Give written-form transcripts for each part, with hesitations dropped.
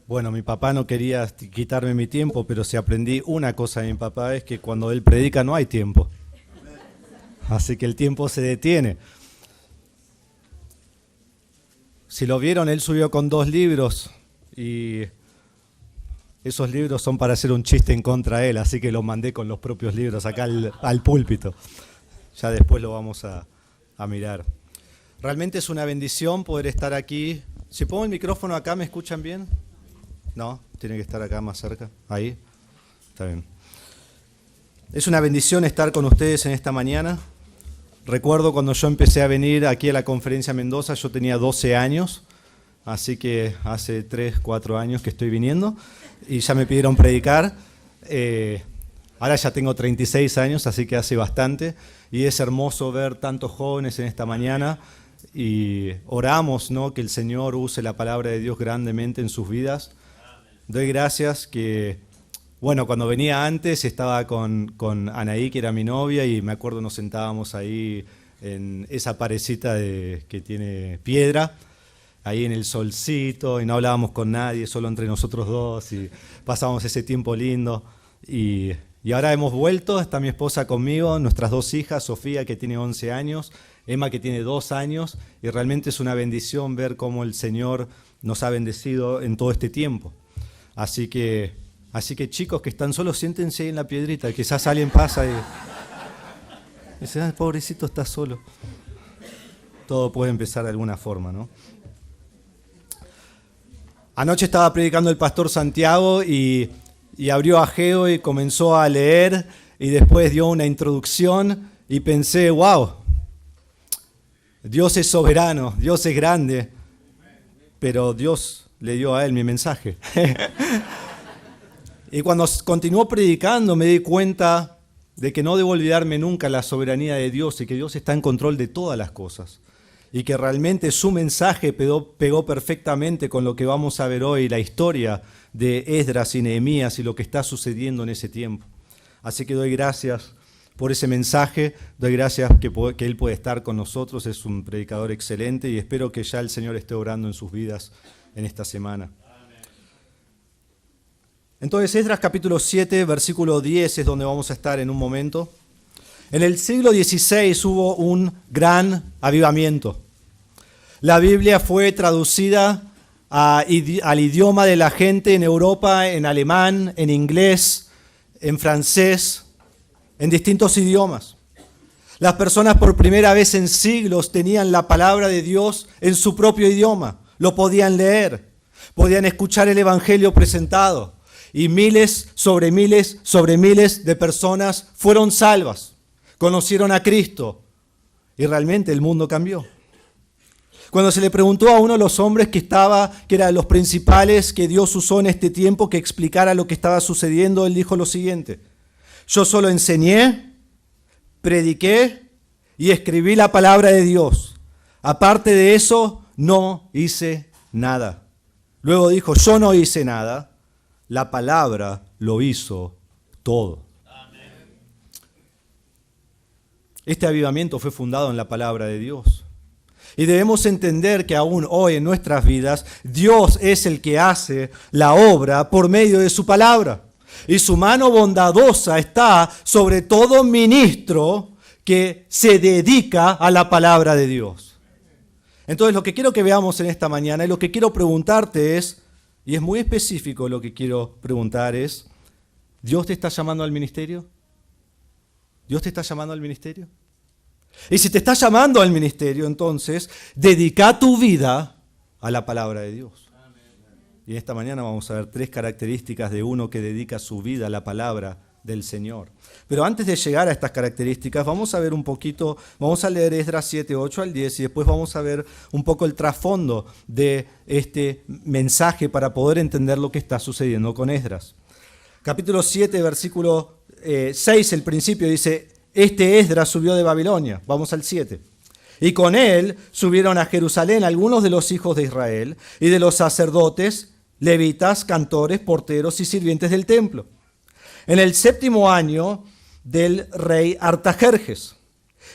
Bueno, mi papá no quería quitarme mi tiempo, pero si aprendí una cosa de mi papá es que cuando él predica no hay tiempo. Así que el tiempo se detiene. Si lo vieron, él subió con 2 libros y esos libros son para hacer un chiste en contra de él, así que lo mandé con los propios libros acá al púlpito. Ya después lo vamos a mirar. Realmente es una bendición poder estar aquí. Si pongo el micrófono acá, ¿me escuchan bien? No, tiene que estar acá más cerca. Ahí. Está bien. Es una bendición estar con ustedes en esta mañana. Recuerdo cuando yo empecé a venir aquí a la conferencia Mendoza, yo tenía 12 años, así que hace 3, 4 años que estoy viniendo y ya me pidieron predicar. Ahora ya tengo 36 años, así que hace bastante y es hermoso ver tantos jóvenes en esta mañana y oramos, ¿no?, que el Señor use la palabra de Dios grandemente en sus vidas. Doy gracias que, bueno, cuando venía antes estaba con Anaí, que era mi novia, y me acuerdo nos sentábamos ahí en esa parecita que tiene piedra, ahí en el solcito, y no hablábamos con nadie, solo entre nosotros dos, y pasábamos ese tiempo lindo. Y ahora hemos vuelto, está mi esposa conmigo, nuestras 2 hijas, Sofía, que tiene 11 años, Emma, que tiene 2 años, y realmente es una bendición ver cómo el Señor nos ha bendecido en todo este tiempo. Así que chicos que están solos, siéntense ahí en la piedrita, quizás alguien pasa y dice, ah, pobrecito, está solo. Todo puede empezar de alguna forma, ¿no? Anoche estaba predicando el pastor Santiago y abrió Ageo y comenzó a leer y después dio una introducción y pensé, wow, Dios es soberano, Dios es grande, pero Dios le dio a él mi mensaje. Y cuando continuó predicando me di cuenta de que no debo olvidarme nunca la soberanía de Dios y que Dios está en control de todas las cosas. Y que realmente su mensaje pegó perfectamente con lo que vamos a ver hoy, la historia de Esdras y Nehemías y lo que está sucediendo en ese tiempo. Así que doy gracias por ese mensaje, doy gracias que él puede estar con nosotros, es un predicador excelente y espero que ya el Señor esté obrando en sus vidas en esta semana. Entonces, Esdras capítulo 7, versículo 10 es donde vamos a estar en un momento. En el siglo XVI hubo un gran avivamiento. La Biblia fue traducida al idioma de la gente en Europa, en alemán, en inglés, en francés, en distintos idiomas. Las personas por primera vez en siglos tenían la palabra de Dios en su propio idioma. Lo podían leer, podían escuchar el evangelio presentado. Y miles sobre miles sobre miles de personas fueron salvas, conocieron a Cristo y realmente el mundo cambió. Cuando se le preguntó a uno de los hombres que era de los principales que Dios usó en este tiempo que explicara lo que estaba sucediendo, él dijo lo siguiente: yo solo enseñé, prediqué y escribí la palabra de Dios. Aparte de eso, no hice nada. Luego dijo, yo no hice nada. La palabra lo hizo todo. Amén. Este avivamiento fue fundado en la palabra de Dios. Y debemos entender que aún hoy en nuestras vidas, Dios es el que hace la obra por medio de su palabra. Y su mano bondadosa está sobre todo ministro que se dedica a la palabra de Dios. Entonces lo que quiero que veamos en esta mañana y lo que quiero preguntarte es, y es muy específico lo que quiero preguntar es, ¿Dios te está llamando al ministerio? ¿Dios te está llamando al ministerio? Y si te está llamando al ministerio, entonces, dedica tu vida a la palabra de Dios. Y esta mañana vamos a ver 3 características de uno que dedica su vida a la palabra del Señor. Pero antes de llegar a estas características, vamos a ver un poquito, vamos a leer Esdras 7, 8 al 10 y después vamos a ver un poco el trasfondo de este mensaje para poder entender lo que está sucediendo con Esdras. Capítulo 7, versículo 6, el principio dice, este Esdras subió de Babilonia. Vamos al 7. Y con él subieron a Jerusalén algunos de los hijos de Israel y de los sacerdotes, levitas, cantores, porteros y sirvientes del templo. En el 7º año del rey Artajerjes.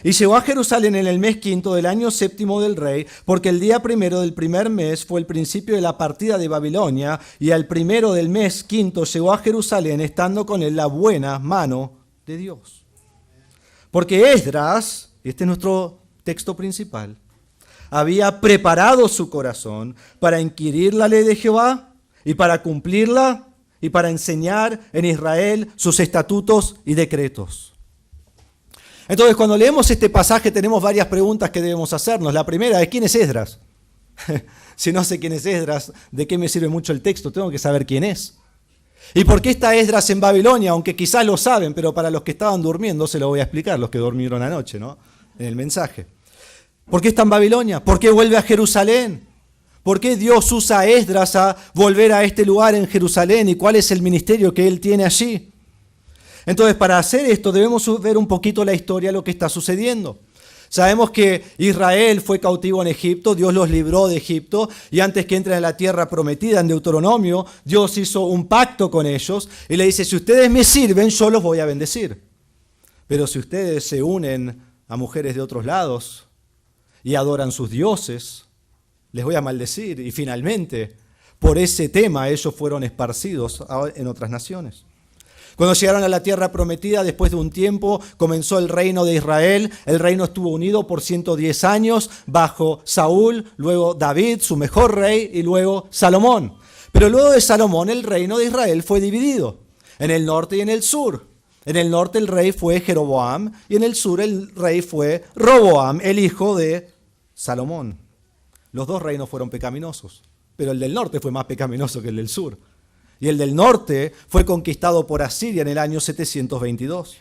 Y llegó a Jerusalén en el mes quinto del año séptimo del rey, porque el día primero del primer mes fue el principio de la partida de Babilonia, y al primero del mes quinto llegó a Jerusalén, estando con él la buena mano de Dios. Porque Esdras, este es nuestro texto principal, había preparado su corazón para inquirir la ley de Jehová y para cumplirla y para enseñar en Israel sus estatutos y decretos. Entonces, cuando leemos este pasaje tenemos varias preguntas que debemos hacernos. La primera es, ¿quién es Esdras? Si no sé quién es Esdras, ¿de qué me sirve mucho el texto? Tengo que saber quién es. ¿Y por qué está Esdras en Babilonia? Aunque quizás lo saben, pero para los que estaban durmiendo se lo voy a explicar, los que durmieron anoche, ¿no? En el mensaje. ¿Por qué está en Babilonia? ¿Por qué vuelve a Jerusalén? ¿Por qué Dios usa a Esdras a volver a este lugar en Jerusalén? ¿Y cuál es el ministerio que él tiene allí? Entonces, para hacer esto debemos ver un poquito la historia de lo que está sucediendo. Sabemos que Israel fue cautivo en Egipto, Dios los libró de Egipto, y antes que entren a la tierra prometida, en Deuteronomio, Dios hizo un pacto con ellos y le dice, si ustedes me sirven, yo los voy a bendecir. Pero si ustedes se unen a mujeres de otros lados y adoran sus dioses, les voy a maldecir. Y finalmente, por ese tema, ellos fueron esparcidos en otras naciones. Cuando llegaron a la tierra prometida, después de un tiempo, comenzó el reino de Israel. El reino estuvo unido por 110 años bajo Saúl, luego David, su mejor rey, y luego Salomón. Pero luego de Salomón, el reino de Israel fue dividido en el norte y en el sur. En el norte el rey fue Jeroboam y en el sur el rey fue Roboam, el hijo de Salomón. Los dos reinos fueron pecaminosos, pero el del norte fue más pecaminoso que el del sur. Y el del norte fue conquistado por Asiria en el año 722.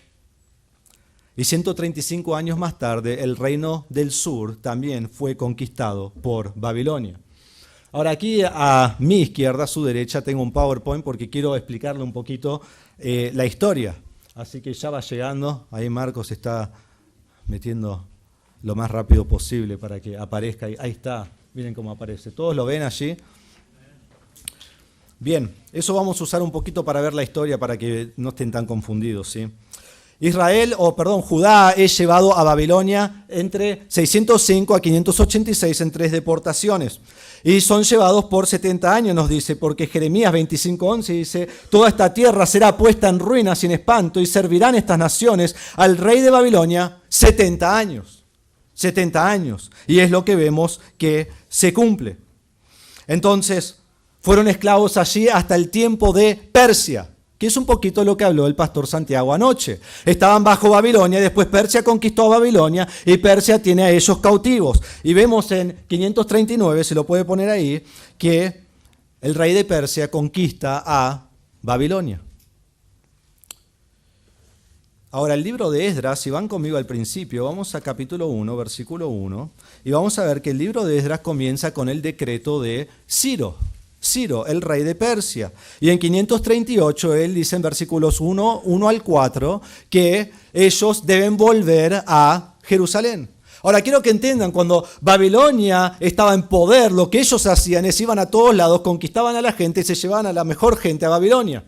Y 135 años más tarde, el reino del sur también fue conquistado por Babilonia. Ahora aquí a mi izquierda, a su derecha, tengo un PowerPoint porque quiero explicarle un poquito la historia. Así que ya va llegando. Ahí Marcos está metiendo lo más rápido posible para que aparezca. Ahí está. Miren cómo aparece. ¿Todos lo ven allí? Bien, eso vamos a usar un poquito para ver la historia, para que no estén tan confundidos, ¿sí? Judá es llevado a Babilonia entre 605 a 586 en 3 deportaciones. Y son llevados por 70 años, nos dice, porque Jeremías 25:11 dice, toda esta tierra será puesta en ruinas y en espanto, y servirán estas naciones al rey de Babilonia 70 años. 70 años. Y es lo que vemos que se cumple. Entonces, fueron esclavos allí hasta el tiempo de Persia, que es un poquito lo que habló el pastor Santiago anoche. Estaban bajo Babilonia, después Persia conquistó a Babilonia y Persia tiene a ellos cautivos. Y vemos en 539, se lo puede poner ahí, que el rey de Persia conquista a Babilonia. Ahora, el libro de Esdras, si van conmigo al principio, vamos a capítulo 1, versículo 1, y vamos a ver que el libro de Esdras comienza con el decreto de Ciro, el rey de Persia. Y en 538 él dice en versículos 1 al 4 que ellos deben volver a Jerusalén. Ahora quiero que entiendan, cuando Babilonia estaba en poder, lo que ellos hacían es iban a todos lados, conquistaban a la gente y se llevaban a la mejor gente a Babilonia.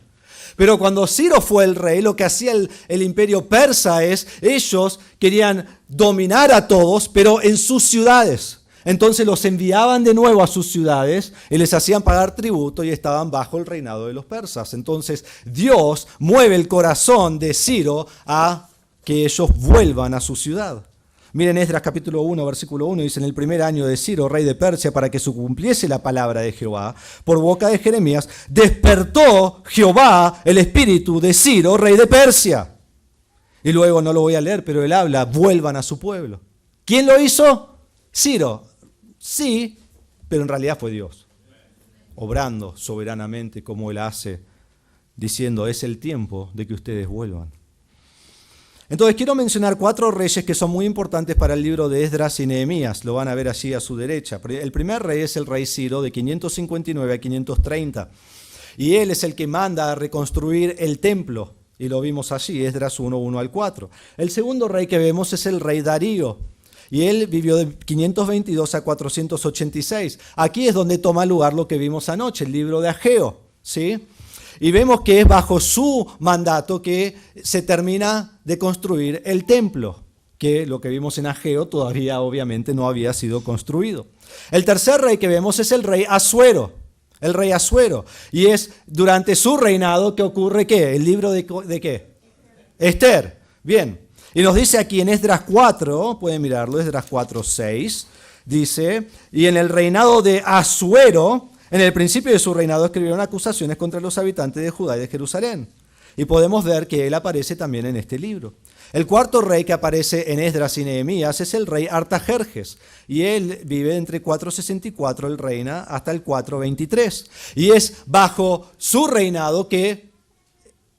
Pero cuando Ciro fue el rey, lo que hacía el imperio persa es, ellos querían dominar a todos, pero en sus ciudades. Entonces los enviaban de nuevo a sus ciudades y les hacían pagar tributo y estaban bajo el reinado de los persas. Entonces Dios mueve el corazón de Ciro a que ellos vuelvan a su ciudad. Miren Esdras capítulo 1, versículo 1, dice, en el primer año de Ciro, rey de Persia, para que se cumpliese la palabra de Jehová, por boca de Jeremías, despertó Jehová el espíritu de Ciro, rey de Persia. Y luego, no lo voy a leer, pero él habla, vuelvan a su pueblo. ¿Quién lo hizo? Ciro. Sí, pero en realidad fue Dios, obrando soberanamente como Él hace, diciendo, es el tiempo de que ustedes vuelvan. Entonces quiero mencionar 4 reyes que son muy importantes para el libro de Esdras y Nehemías, lo van a ver allí a su derecha. El primer rey es el rey Ciro, de 559 a 530, y él es el que manda a reconstruir el templo, y lo vimos allí, Esdras 1 al 4. El segundo rey que vemos es el rey Darío, y él vivió de 522 a 486. Aquí es donde toma lugar lo que vimos anoche, el libro de Ageo, ¿sí? Y vemos que es bajo su mandato que se termina de construir el templo, que lo que vimos en Ageo todavía obviamente no había sido construido. El tercer rey que vemos es el rey Asuero. El rey Asuero. Y es durante su reinado que ocurre ¿qué? ¿El libro de qué? Esther. Bien. Y nos dice aquí en Esdras 4, pueden mirarlo, Esdras 4:6, dice, y en el reinado de Asuero, en el principio de su reinado escribieron acusaciones contra los habitantes de Judá y de Jerusalén. Y podemos ver que él aparece también en este libro. El cuarto rey que aparece en Esdras y Nehemías es el rey Artajerjes. Y él vive entre 464, él reina, hasta el 423. Y es bajo su reinado que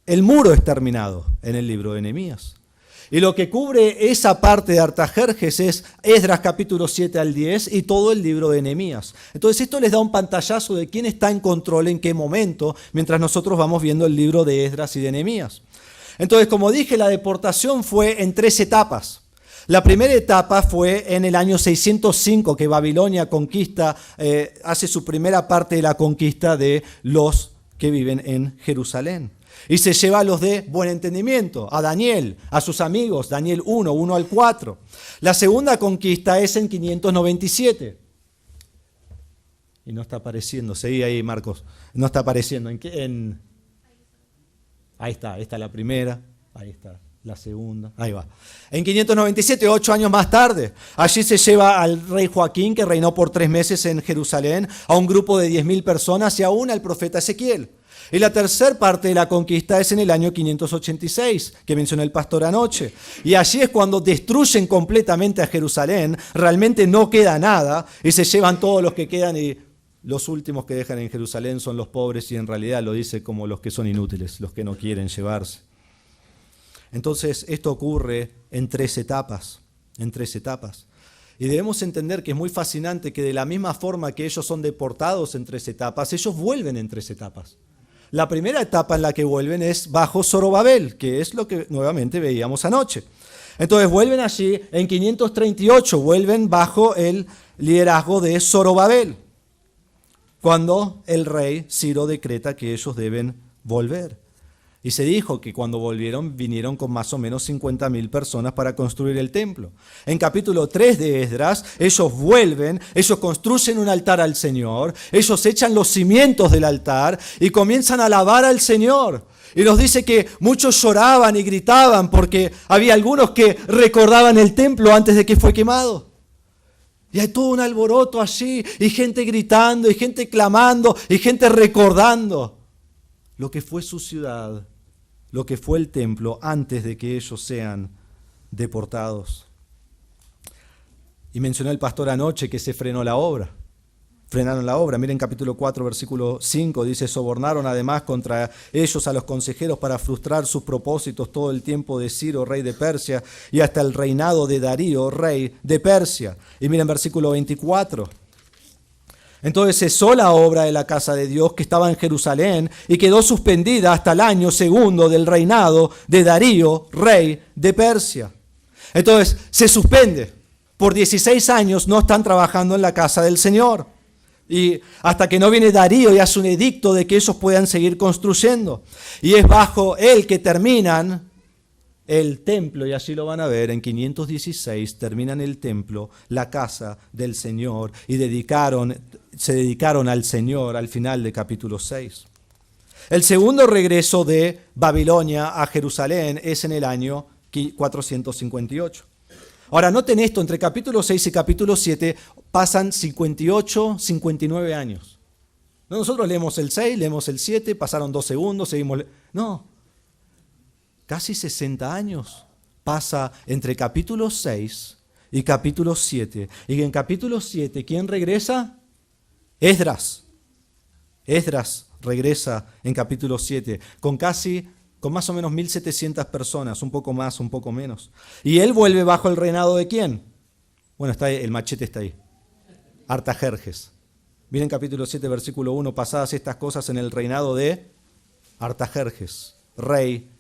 el muro es terminado en el libro de Nehemías. Y lo que cubre esa parte de Artajerjes es Esdras capítulo 7 al 10 y todo el libro de Nehemías. Entonces esto les da un pantallazo de quién está en control en qué momento, mientras nosotros vamos viendo el libro de Esdras y de Nehemías. Entonces, como dije, la deportación fue en 3 etapas. La primera etapa fue en el año 605, que Babilonia conquista, hace su primera parte de la conquista de los que viven en Jerusalén. Y se lleva a los de buen entendimiento, a Daniel, a sus amigos, Daniel 1 al 4. La segunda conquista es en 597. Y no está apareciendo, seguí ahí Marcos, no está apareciendo. Ahí está la primera, ahí está la segunda, ahí va. En 597, 8 años más tarde, allí se lleva al rey Joaquín, que reinó por 3 meses en Jerusalén, a un grupo de 10.000 personas y aún al profeta Ezequiel. Y la tercera parte de la conquista es en el año 586, que mencionó el pastor anoche. Y allí es cuando destruyen completamente a Jerusalén, realmente no queda nada, y se llevan todos los que quedan, y los últimos que dejan en Jerusalén son los pobres, y en realidad lo dice como los que son inútiles, los que no quieren llevarse. Entonces esto ocurre en 3 etapas, Y debemos entender que es muy fascinante que de la misma forma que ellos son deportados en 3 etapas, ellos vuelven en 3 etapas. La primera etapa en la que vuelven es bajo Zorobabel, que es lo que nuevamente veíamos anoche. Entonces vuelven allí en 538, vuelven bajo el liderazgo de Zorobabel, cuando el rey Ciro decreta que ellos deben volver. Y se dijo que cuando volvieron, vinieron con más o menos 50.000 personas para construir el templo. En capítulo 3 de Esdras, ellos vuelven, ellos construyen un altar al Señor, ellos echan los cimientos del altar y comienzan a alabar al Señor. Y nos dice que muchos lloraban y gritaban porque había algunos que recordaban el templo antes de que fue quemado. Y hay todo un alboroto allí, y gente gritando, y gente clamando, y gente recordando lo que fue su ciudad, lo que fue el templo antes de que ellos sean deportados. Y mencionó el pastor anoche que se frenó la obra. Frenaron la obra. Miren capítulo 4, versículo 5, dice, sobornaron además contra ellos a los consejeros para frustrar sus propósitos todo el tiempo de Ciro, rey de Persia, y hasta el reinado de Darío, rey de Persia. Y miren versículo 24. Entonces cesó la obra de la casa de Dios que estaba en Jerusalén y quedó suspendida hasta el año 2 del reinado de Darío, rey de Persia. Entonces se suspende. Por 16 años no están trabajando en la casa del Señor. Y hasta que no viene Darío y hace un edicto de que ellos puedan seguir construyendo. Y es bajo él que terminan el templo, y así lo van a ver, en 516 terminan el templo, la casa del Señor, y se dedicaron al Señor al final de capítulo 6. El segundo regreso de Babilonia a Jerusalén es en el año 458. Ahora, noten esto, entre capítulo 6 y capítulo 7 pasan 58, 59 años. No, nosotros leemos el 6, leemos el 7, pasaron 2 segundos, seguimos... No, casi 60 años pasa entre capítulo 6 y capítulo 7. Y en capítulo 7, ¿quién regresa? Esdras. Esdras regresa en capítulo 7 con más o menos 1.700 personas, un poco más, un poco menos. Y él vuelve bajo el reinado de ¿quién? Bueno, está ahí, el machete está ahí. Artajerjes. Miren capítulo 7, versículo 1, pasadas estas cosas en el reinado de Artajerjes, rey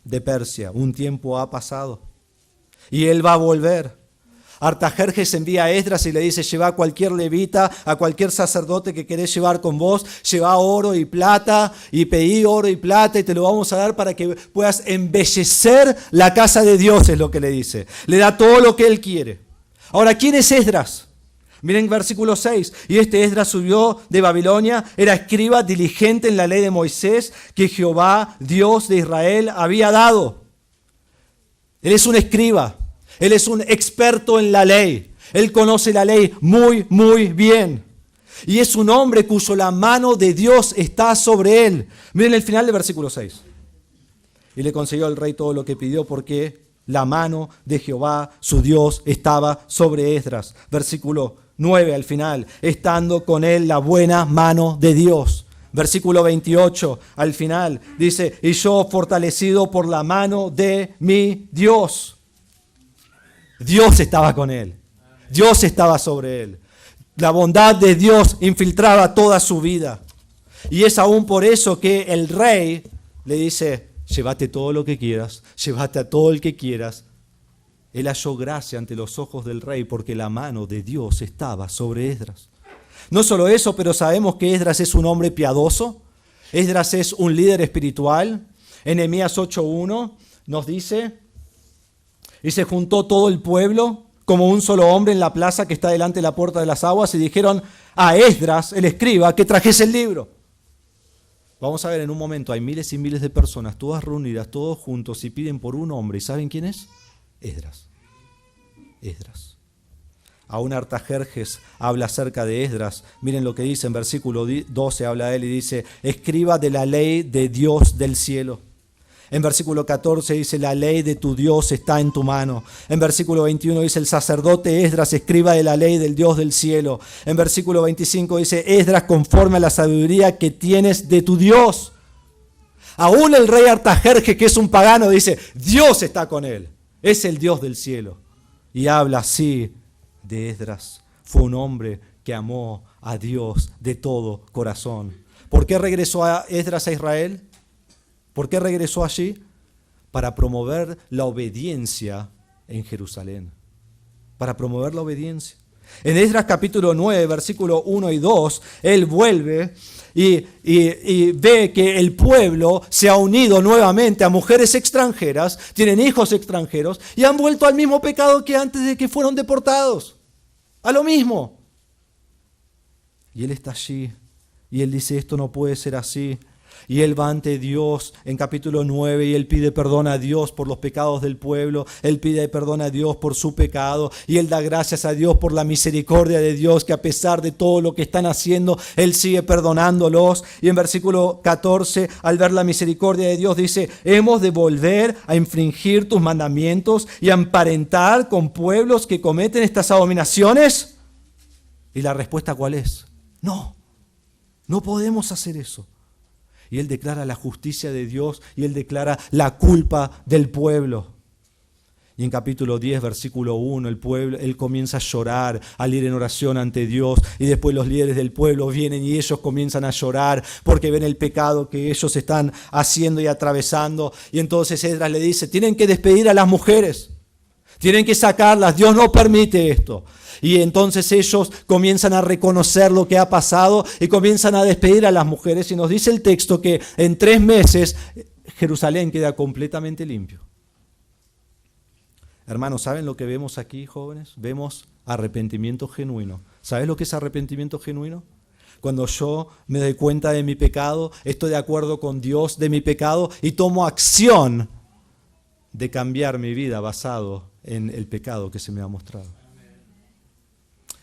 de Persia. Un tiempo ha pasado y él va a volver. Artajerjes envía a Esdras y le dice: lleva a cualquier levita, a cualquier sacerdote que querés llevar con vos, lleva oro y plata y pedí oro y plata y te lo vamos a dar para que puedas embellecer la casa de Dios, es lo que le dice. Le da todo lo que él quiere. Ahora, ¿quién es Esdras? Miren versículo 6. Y este Esdras subió de Babilonia, era escriba diligente en la ley de Moisés que Jehová, Dios de Israel, había dado. Él es un escriba. Él es un experto en la ley. Él conoce la ley muy, muy bien. Y es un hombre cuyo la mano de Dios está sobre él. Miren el final del versículo 6. Y le concedió al rey todo lo que pidió porque la mano de Jehová, su Dios, estaba sobre Esdras. Versículo 9 al final. Estando con él la buena mano de Dios. Versículo 28 al final. Dice: y yo fortalecido por la mano de mi Dios. Dios estaba con él. Dios estaba sobre él. La bondad de Dios infiltraba toda su vida. Y es aún por eso que el rey le dice: llévate todo lo que quieras, llévate a todo el que quieras. Él halló gracia ante los ojos del rey porque la mano de Dios estaba sobre Esdras. No solo eso, pero sabemos que Esdras es un hombre piadoso. Esdras es un líder espiritual. En Nehemías 8:1 nos dice: y se juntó todo el pueblo como un solo hombre en la plaza que está delante de la puerta de las aguas y dijeron a Esdras, el escriba, que trajese el libro. Vamos a ver en un momento, hay miles y miles de personas, todas reunidas, todos juntos, y piden por un hombre. ¿Y saben quién es? Esdras. Esdras. Aún Artajerjes habla acerca de Esdras. Miren lo que dice en versículo 12, habla de él y dice: escriba de la ley de Dios del cielo. En versículo 14 dice: la ley de tu Dios está en tu mano. En versículo 21 dice: el sacerdote Esdras escriba de la ley del Dios del cielo. En versículo 25 dice: Esdras conforme a la sabiduría que tienes de tu Dios. Aún el rey Artajerjes, que es un pagano, dice: Dios está con él. Es el Dios del cielo. Y habla así de Esdras. Fue un hombre que amó a Dios de todo corazón. ¿Por qué regresó a Esdras a Israel? ¿Por qué regresó allí? Para promover la obediencia en Jerusalén. Para promover la obediencia. En Esdras capítulo 9, versículo 1 y 2, él vuelve y ve que el pueblo se ha unido nuevamente a mujeres extranjeras, tienen hijos extranjeros y han vuelto al mismo pecado que antes de que fueron deportados. A lo mismo. Y él está allí y él dice: esto no puede ser así. Y él va ante Dios en capítulo 9 y él pide perdón a Dios por los pecados del pueblo. Él pide perdón a Dios por su pecado y él da gracias a Dios por la misericordia de Dios, que a pesar de todo lo que están haciendo, él sigue perdonándolos. Y en versículo 14, al ver la misericordia de Dios, dice: hemos de volver a infringir tus mandamientos y a emparentar con pueblos que cometen estas abominaciones. Y la respuesta, ¿cuál es? No, no podemos hacer eso. Y él declara la justicia de Dios y él declara la culpa del pueblo. Y en capítulo 10, versículo 1, él comienza a llorar al ir en oración ante Dios. Y después los líderes del pueblo vienen y ellos comienzan a llorar porque ven el pecado que ellos están haciendo y atravesando. Y entonces Esdras le dice: tienen que despedir a las mujeres. Tienen que sacarlas. Dios no permite esto. Y entonces ellos comienzan a reconocer lo que ha pasado y comienzan a despedir a las mujeres. Y nos dice el texto que en 3 meses Jerusalén queda completamente limpio. Hermanos, ¿saben lo que vemos aquí, jóvenes? Vemos arrepentimiento genuino. ¿Sabes lo que es arrepentimiento genuino? Cuando yo me doy cuenta de mi pecado, estoy de acuerdo con Dios de mi pecado y tomo acción de cambiar mi vida basado en el pecado que se me ha mostrado.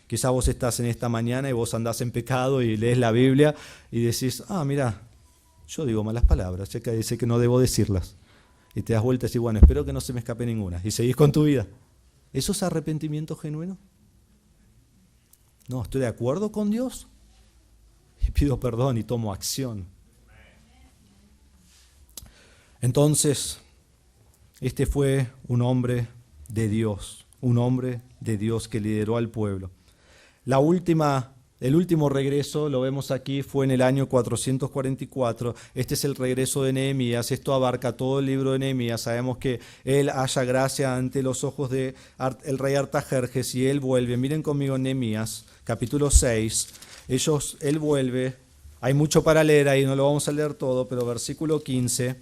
Quizá vos estás en esta mañana y vos andás en pecado y lees la Biblia y decís: mira, yo digo malas palabras, sé que no debo decirlas. Y te das vuelta y decís: bueno, espero que no se me escape ninguna. Y seguís con tu vida. ¿Eso es arrepentimiento genuino? No, estoy de acuerdo con Dios y pido perdón y tomo acción. Entonces, este fue un hombre de Dios que lideró al pueblo. La última El último regreso, lo vemos aquí, fue en el año 444. Este es el regreso de Nehemías. Esto abarca todo el libro de Nehemías. Sabemos que él halla gracia ante los ojos del rey Artajerjes y él vuelve. Miren conmigo en Nehemías, capítulo 6. Él vuelve. Hay mucho para leer ahí, no lo vamos a leer todo, pero versículo 15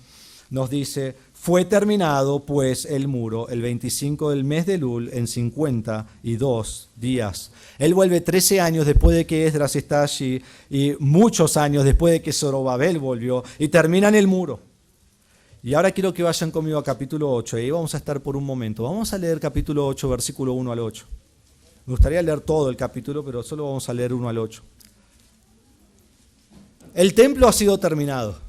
nos dice: fue terminado pues el muro el 25 del mes de Elul en 52 días. Él vuelve 13 años después de que Esdras está allí y muchos años después de que Zorobabel volvió y terminan el muro. Y ahora quiero que vayan conmigo a capítulo 8, y ahí vamos a estar por un momento. Vamos a leer capítulo 8, versículo 1 al 8. Me gustaría leer todo el capítulo, pero solo vamos a leer 1 al 8. El templo ha sido terminado.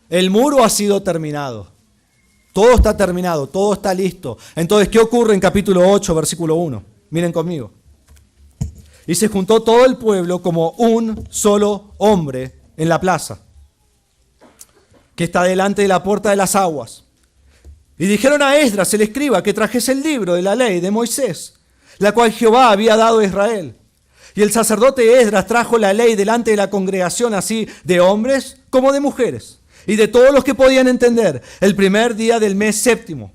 El muro ha sido terminado. Todo está terminado, todo está listo. Entonces, ¿qué ocurre en capítulo 8, versículo 1? Miren conmigo. Y se juntó todo el pueblo como un solo hombre en la plaza, que está delante de la puerta de las aguas. Y dijeron a Esdras, el escriba, que trajese el libro de la ley de Moisés, la cual Jehová había dado a Israel. Y el sacerdote Esdras trajo la ley delante de la congregación, así de hombres como de mujeres, y de todos los que podían entender, el primer día del mes séptimo.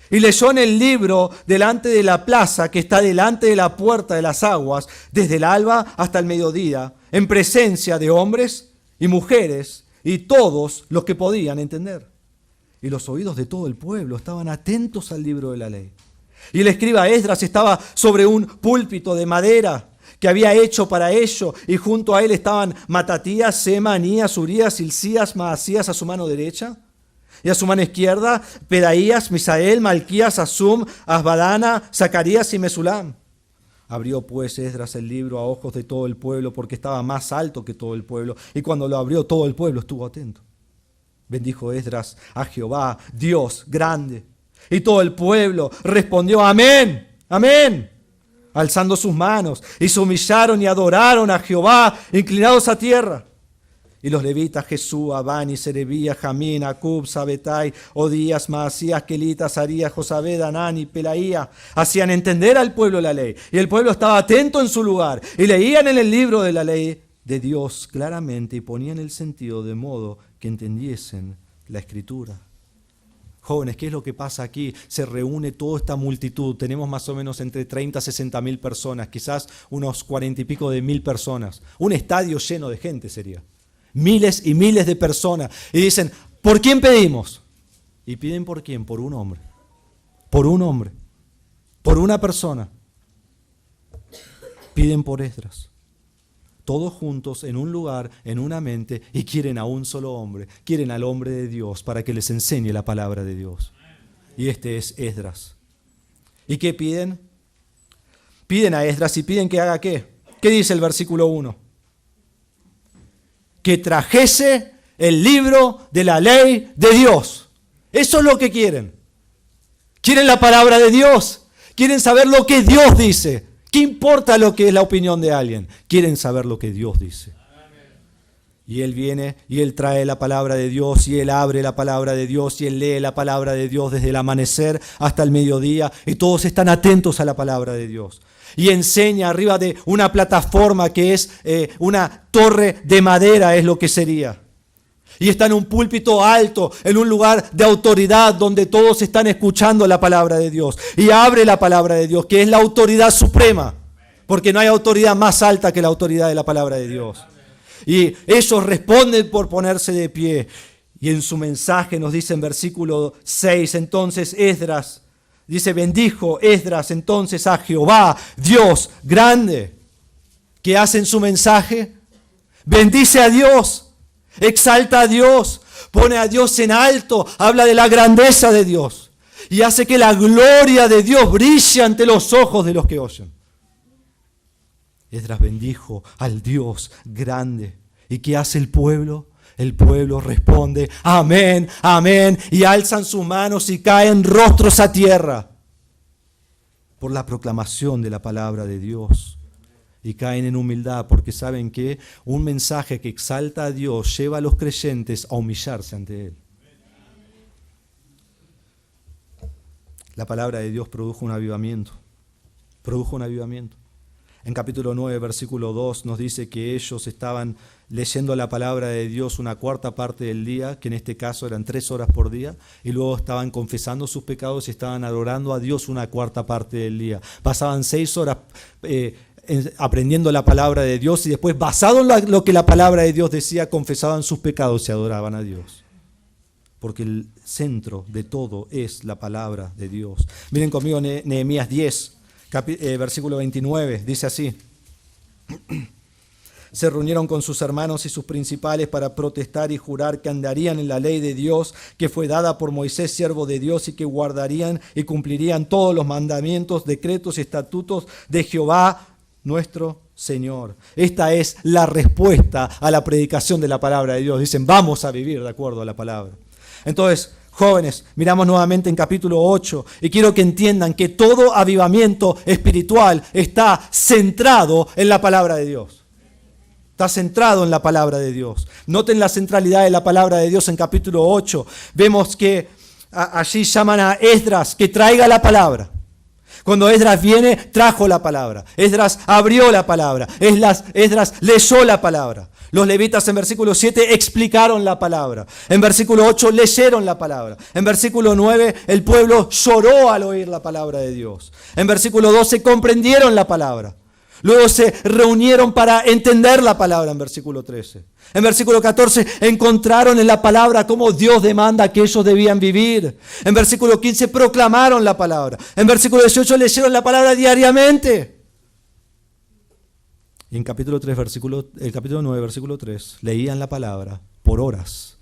Y leyó en el libro delante de la plaza que está delante de la puerta de las aguas, desde el alba hasta el mediodía, en presencia de hombres y mujeres y todos los que podían entender. Y los oídos de todo el pueblo estaban atentos al libro de la ley. Y el escriba Esdras estaba sobre un púlpito de madera que había hecho para ello, y junto a él estaban Matatías, Sema, Anías, Urías, Hilcías, Maasías a su mano derecha, y a su mano izquierda Pedaías, Misael, Malquías, Asum, Asbadana, Zacarías y Mesulam. Abrió pues Esdras el libro a ojos de todo el pueblo, porque estaba más alto que todo el pueblo, y cuando lo abrió todo el pueblo estuvo atento. Bendijo Esdras a Jehová, Dios grande, y todo el pueblo respondió: amén, amén, alzando sus manos, y se humillaron y adoraron a Jehová, inclinados a tierra. Y los levitas, Jesúa, Bani, Serebía, Jamín, Acub, Sabetai, Odías, Maasías, Kelitas, Arías, Josabed, Anani, Pelaía, hacían entender al pueblo la ley. Y el pueblo estaba atento en su lugar, y leían en el libro de la ley de Dios claramente, y ponían el sentido de modo que entendiesen la escritura. Jóvenes, ¿qué es lo que pasa aquí? Se reúne toda esta multitud. Tenemos más o menos entre 30 a 60 mil personas, quizás unos 40 y pico de mil personas. Un estadio lleno de gente sería. Miles y miles de personas. Y dicen: ¿por quién pedimos? Y piden por quién, por un hombre. Por un hombre. Por una persona. Piden por Esdras. Todos juntos en un lugar, en una mente, y quieren a un solo hombre. Quieren al hombre de Dios para que les enseñe la palabra de Dios. Y este es Esdras. ¿Y qué piden? Piden a Esdras y piden que haga ¿qué? ¿Qué dice el versículo 1? Que trajese el libro de la ley de Dios. Eso es lo que quieren. Quieren la palabra de Dios. Quieren saber lo que Dios dice. ¿Qué importa lo que es la opinión de alguien? Quieren saber lo que Dios dice. Y él viene y él trae la palabra de Dios, y él abre la palabra de Dios, y él lee la palabra de Dios desde el amanecer hasta el mediodía, y todos están atentos a la palabra de Dios. Y enseña arriba de una plataforma que es una torre de madera, es lo que sería. Y está en un púlpito alto, en un lugar de autoridad donde todos están escuchando la palabra de Dios. Y abre la palabra de Dios, que es la autoridad suprema, porque no hay autoridad más alta que la autoridad de la palabra de Dios. Y ellos responden por ponerse de pie. Y en su mensaje nos dice en versículo 6, entonces Esdras, dice: bendijo Esdras entonces a Jehová, Dios grande. ¿Qué hace en su mensaje? Bendice a Dios. Exalta a Dios, pone a Dios en alto, habla de la grandeza de Dios y hace que la gloria de Dios brille ante los ojos de los que oyen. Esdras bendijo al Dios grande. ¿Y qué hace el pueblo? El pueblo responde: amén, amén, y alzan sus manos y caen rostros a tierra por la proclamación de la palabra de Dios. Y caen en humildad porque saben que un mensaje que exalta a Dios lleva a los creyentes a humillarse ante Él. La palabra de Dios produjo un avivamiento. Produjo un avivamiento. En capítulo 9, versículo 2 nos dice que ellos estaban leyendo la palabra de Dios una cuarta parte del día, que en este caso eran 3 horas por día, y luego estaban confesando sus pecados y estaban adorando a Dios una cuarta parte del día. Pasaban 6 horas aprendiendo la palabra de Dios y después, basado en lo que la palabra de Dios decía, confesaban sus pecados y adoraban a Dios. Porque el centro de todo es la palabra de Dios. Miren conmigo Nehemías 10, versículo 29, dice así. Se reunieron con sus hermanos y sus principales para protestar y jurar que andarían en la ley de Dios que fue dada por Moisés, siervo de Dios, y que guardarían y cumplirían todos los mandamientos, decretos y estatutos de Jehová nuestro Señor. Esta es la respuesta a la predicación de la palabra de Dios. Dicen, vamos a vivir de acuerdo a la palabra. Entonces, jóvenes, miramos nuevamente en capítulo 8 y quiero que entiendan que todo avivamiento espiritual está centrado en la palabra de Dios. Está centrado en la palabra de Dios. Noten la centralidad de la palabra de Dios en capítulo 8. Vemos que allí llaman a Esdras que traiga la palabra. Cuando Esdras viene, trajo la palabra. Esdras abrió la palabra. Esdras leyó la palabra. Los levitas en versículo 7 explicaron la palabra. En versículo 8 leyeron la palabra. En versículo 9 el pueblo lloró al oír la palabra de Dios. En versículo 12 comprendieron la palabra. Luego se reunieron para entender la palabra en versículo 13. En versículo 14 encontraron en la palabra cómo Dios demanda que ellos debían vivir. En versículo 15 proclamaron la palabra. En versículo 18 leyeron la palabra diariamente. Y en capítulo 9, versículo 3, leían la palabra por horas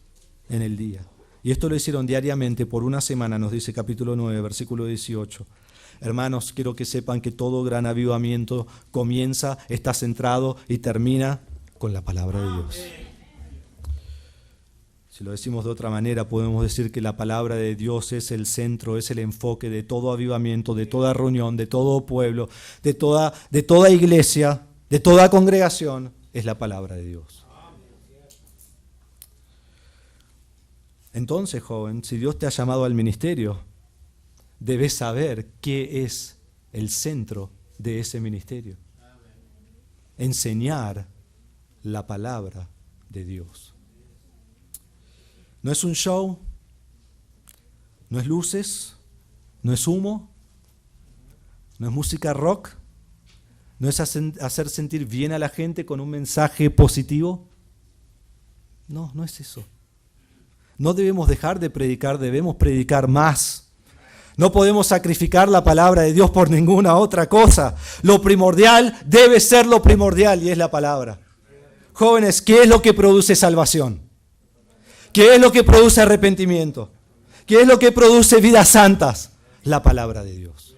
en el día. Y esto lo hicieron diariamente por una semana, nos dice capítulo 9, versículo 18. Hermanos, quiero que sepan que todo gran avivamiento comienza, está centrado y termina con la palabra de Dios. Si lo decimos de otra manera, podemos decir que la palabra de Dios es el centro, es el enfoque de todo avivamiento, de toda reunión, de todo pueblo, de toda iglesia, de toda congregación, es la palabra de Dios. Entonces, joven, si Dios te ha llamado al ministerio, debes saber qué es el centro de ese ministerio. Enseñar la palabra de Dios. No es un show, no es luces, no es humo, no es música rock, no es hacer sentir bien a la gente con un mensaje positivo. No, no es eso. No debemos dejar de predicar, debemos predicar más. No podemos sacrificar la palabra de Dios por ninguna otra cosa. Lo primordial debe ser lo primordial y es la palabra. Jóvenes, ¿qué es lo que produce salvación? ¿Qué es lo que produce arrepentimiento? ¿Qué es lo que produce vidas santas? La palabra de Dios.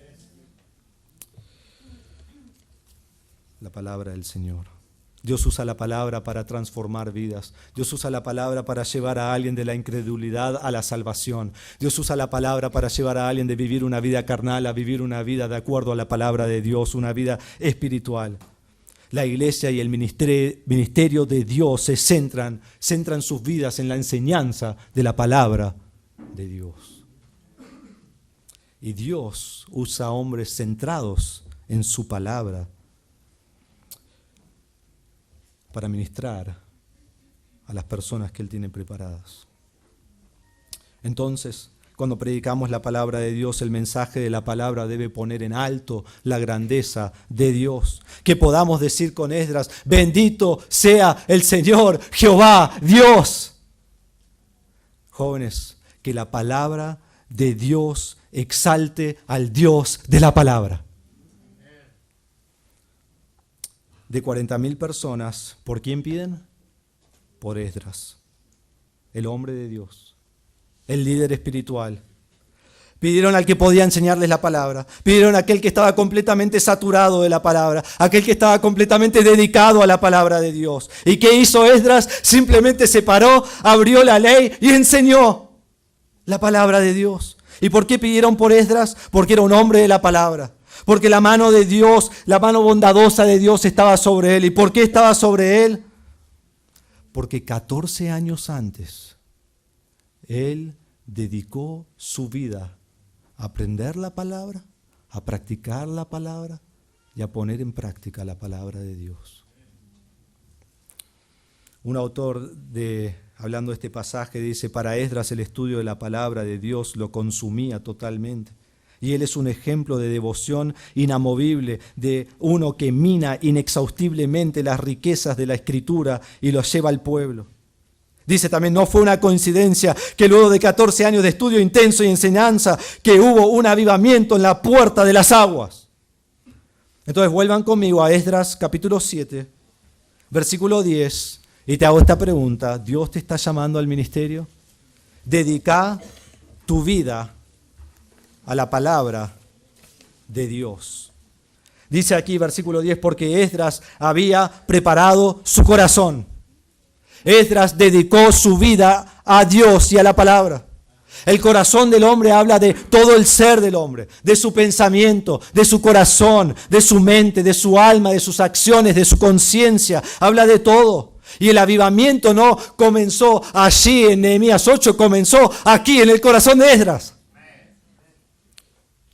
La palabra del Señor. Dios usa la palabra para transformar vidas. Dios usa la palabra para llevar a alguien de la incredulidad a la salvación. Dios usa la palabra para llevar a alguien de vivir una vida carnal a vivir una vida de acuerdo a la palabra de Dios, una vida espiritual. La iglesia y el ministerio de Dios se centran sus vidas en la enseñanza de la palabra de Dios. Y Dios usa hombres centrados en su palabra para ministrar a las personas que Él tiene preparadas. Entonces, cuando predicamos la palabra de Dios, el mensaje de la palabra debe poner en alto la grandeza de Dios. Que podamos decir con Esdras, bendito sea el Señor, Jehová, Dios. Jóvenes, que la palabra de Dios exalte al Dios de la palabra. De 40.000 personas, ¿por quién piden? Por Esdras, el hombre de Dios, el líder espiritual. Pidieron al que podía enseñarles la palabra, pidieron a aquel que estaba completamente saturado de la palabra, aquel que estaba completamente dedicado a la palabra de Dios. ¿Y qué hizo Esdras? Simplemente se paró, abrió la ley y enseñó la palabra de Dios. ¿Y por qué pidieron por Esdras? Porque era un hombre de la palabra. Porque la mano de Dios, la mano bondadosa de Dios estaba sobre él. ¿Y por qué estaba sobre él? Porque 14 años antes, él dedicó su vida a aprender la palabra, a practicar la palabra y a poner en práctica la palabra de Dios. Un autor hablando de este pasaje dice: para Esdras el estudio de la palabra de Dios lo consumía totalmente. Y él es un ejemplo de devoción inamovible, de uno que mina inexhaustiblemente las riquezas de la Escritura y los lleva al pueblo. Dice también: no fue una coincidencia que luego de 14 años de estudio intenso y enseñanza, que hubo un avivamiento en la puerta de las aguas. Entonces vuelvan conmigo a Esdras capítulo 7, versículo 10, y te hago esta pregunta: ¿Dios te está llamando al ministerio? Dedica tu vida a la palabra de Dios. Dice aquí versículo 10: porque Esdras había preparado su corazón. Esdras dedicó su vida a Dios y a la palabra. El corazón del hombre habla de todo el ser del hombre, de su pensamiento, de su corazón, de su mente, de su alma, de sus acciones, de su conciencia. Habla de todo. Y el avivamiento no comenzó allí en Nehemías 8, comenzó aquí en el corazón de Esdras.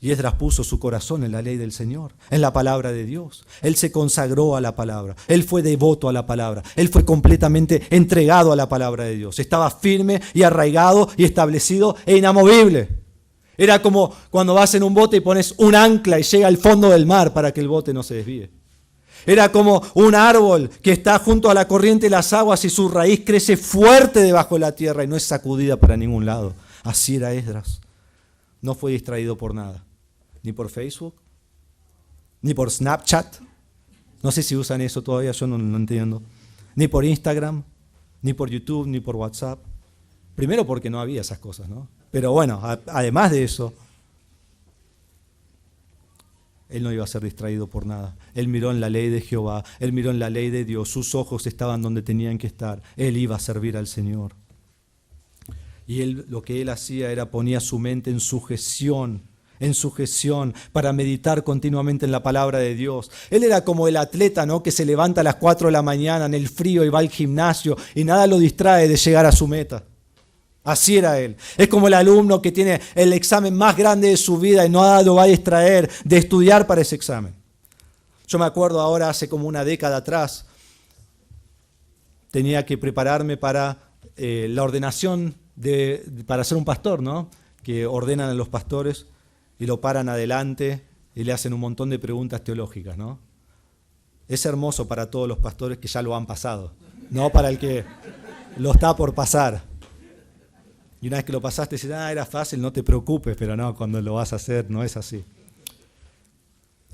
Y Esdras puso su corazón en la ley del Señor, en la palabra de Dios. Él se consagró a la palabra, él fue devoto a la palabra, él fue completamente entregado a la palabra de Dios. Estaba firme y arraigado y establecido e inamovible. Era como cuando vas en un bote y pones un ancla y llega al fondo del mar para que el bote no se desvíe. Era como un árbol que está junto a la corriente de las aguas y su raíz crece fuerte debajo de la tierra y no es sacudida para ningún lado. Así era Esdras. No fue distraído por nada. Ni por Facebook, ni por Snapchat. No sé si usan eso todavía, yo no entiendo. Ni por Instagram, ni por YouTube, ni por WhatsApp. Primero porque no había esas cosas, ¿no? Pero bueno, además de eso, él no iba a ser distraído por nada. Él miró en la ley de Jehová, él miró en la ley de Dios, sus ojos estaban donde tenían que estar. Él iba a servir al Señor. Y él, lo que él hacía era ponía su mente en sujeción para meditar continuamente en la palabra de Dios. Él era como el atleta, ¿no?, que se levanta a las 4 de la mañana en el frío y va al gimnasio y nada lo distrae de llegar a su meta. Así era él. Es como el alumno que tiene el examen más grande de su vida y nada lo va a distraer de estudiar para ese examen. Yo me acuerdo ahora, hace como una década atrás, tenía que prepararme para la ordenación para ser un pastor, ¿no?, que ordenan a los pastores. Y lo paran adelante y le hacen un montón de preguntas teológicas, ¿no? Es hermoso para todos los pastores que ya lo han pasado, no para el que lo está por pasar. Y una vez que lo pasaste, dices: era fácil, no te preocupes, pero no, cuando lo vas a hacer no es así.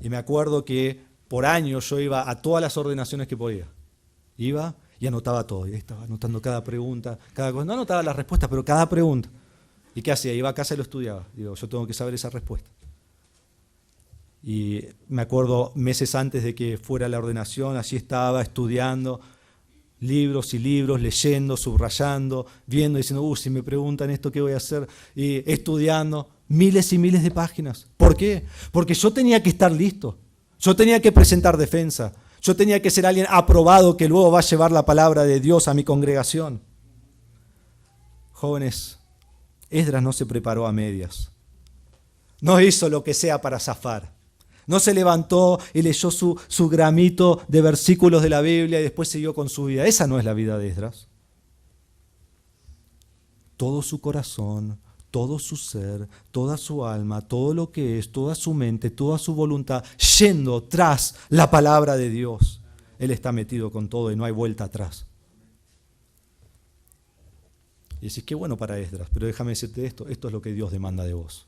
Y me acuerdo que por años yo iba a todas las ordenaciones que podía. Iba y anotaba todo, y estaba anotando cada pregunta, cada cosa. No anotaba las respuestas, pero cada pregunta. ¿Y qué hacía? Iba a casa y lo estudiaba. Digo, yo tengo que saber esa respuesta. Y me acuerdo meses antes de que fuera la ordenación, allí estaba estudiando libros y libros, leyendo, subrayando, viendo, diciendo: si me preguntan esto, ¿qué voy a hacer? Y estudiando miles y miles de páginas. ¿Por qué? Porque yo tenía que estar listo. Yo tenía que presentar defensa. Yo tenía que ser alguien aprobado que luego va a llevar la palabra de Dios a mi congregación. Jóvenes, Esdras no se preparó a medias. No hizo lo que sea para zafar. No se levantó y leyó su gramito de versículos de la Biblia y después siguió con su vida. Esa no es la vida de Esdras. Todo su corazón, todo su ser, toda su alma, todo lo que es, toda su mente, toda su voluntad, yendo tras la palabra de Dios. Él está metido con todo y no hay vuelta atrás. Y decís: qué bueno para Esdras, pero déjame decirte esto es lo que Dios demanda de vos.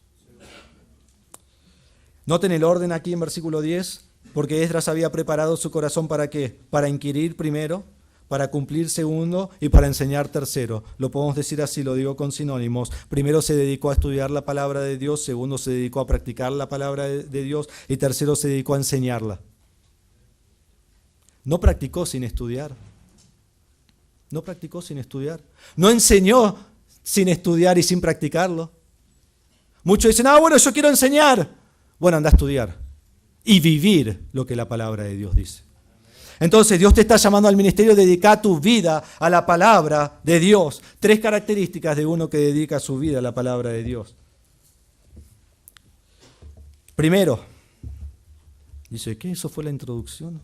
Noten el orden aquí en versículo 10, porque Esdras había preparado su corazón ¿para qué? Para inquirir primero, para cumplir segundo y para enseñar tercero. Lo podemos decir así, lo digo con sinónimos. Primero se dedicó a estudiar la palabra de Dios, segundo se dedicó a practicar la palabra de Dios y tercero se dedicó a enseñarla. No practicó sin estudiar. No practicó sin estudiar. No enseñó sin estudiar y sin practicarlo. Muchos dicen: bueno, yo quiero enseñar. Bueno, anda a estudiar y vivir lo que la palabra de Dios dice. Entonces Dios te está llamando al ministerio: dedica tu vida a la palabra de Dios. 3 características de uno que dedica su vida a la palabra de Dios. Primero, Dice, ¿qué? ¿Eso fue la introducción?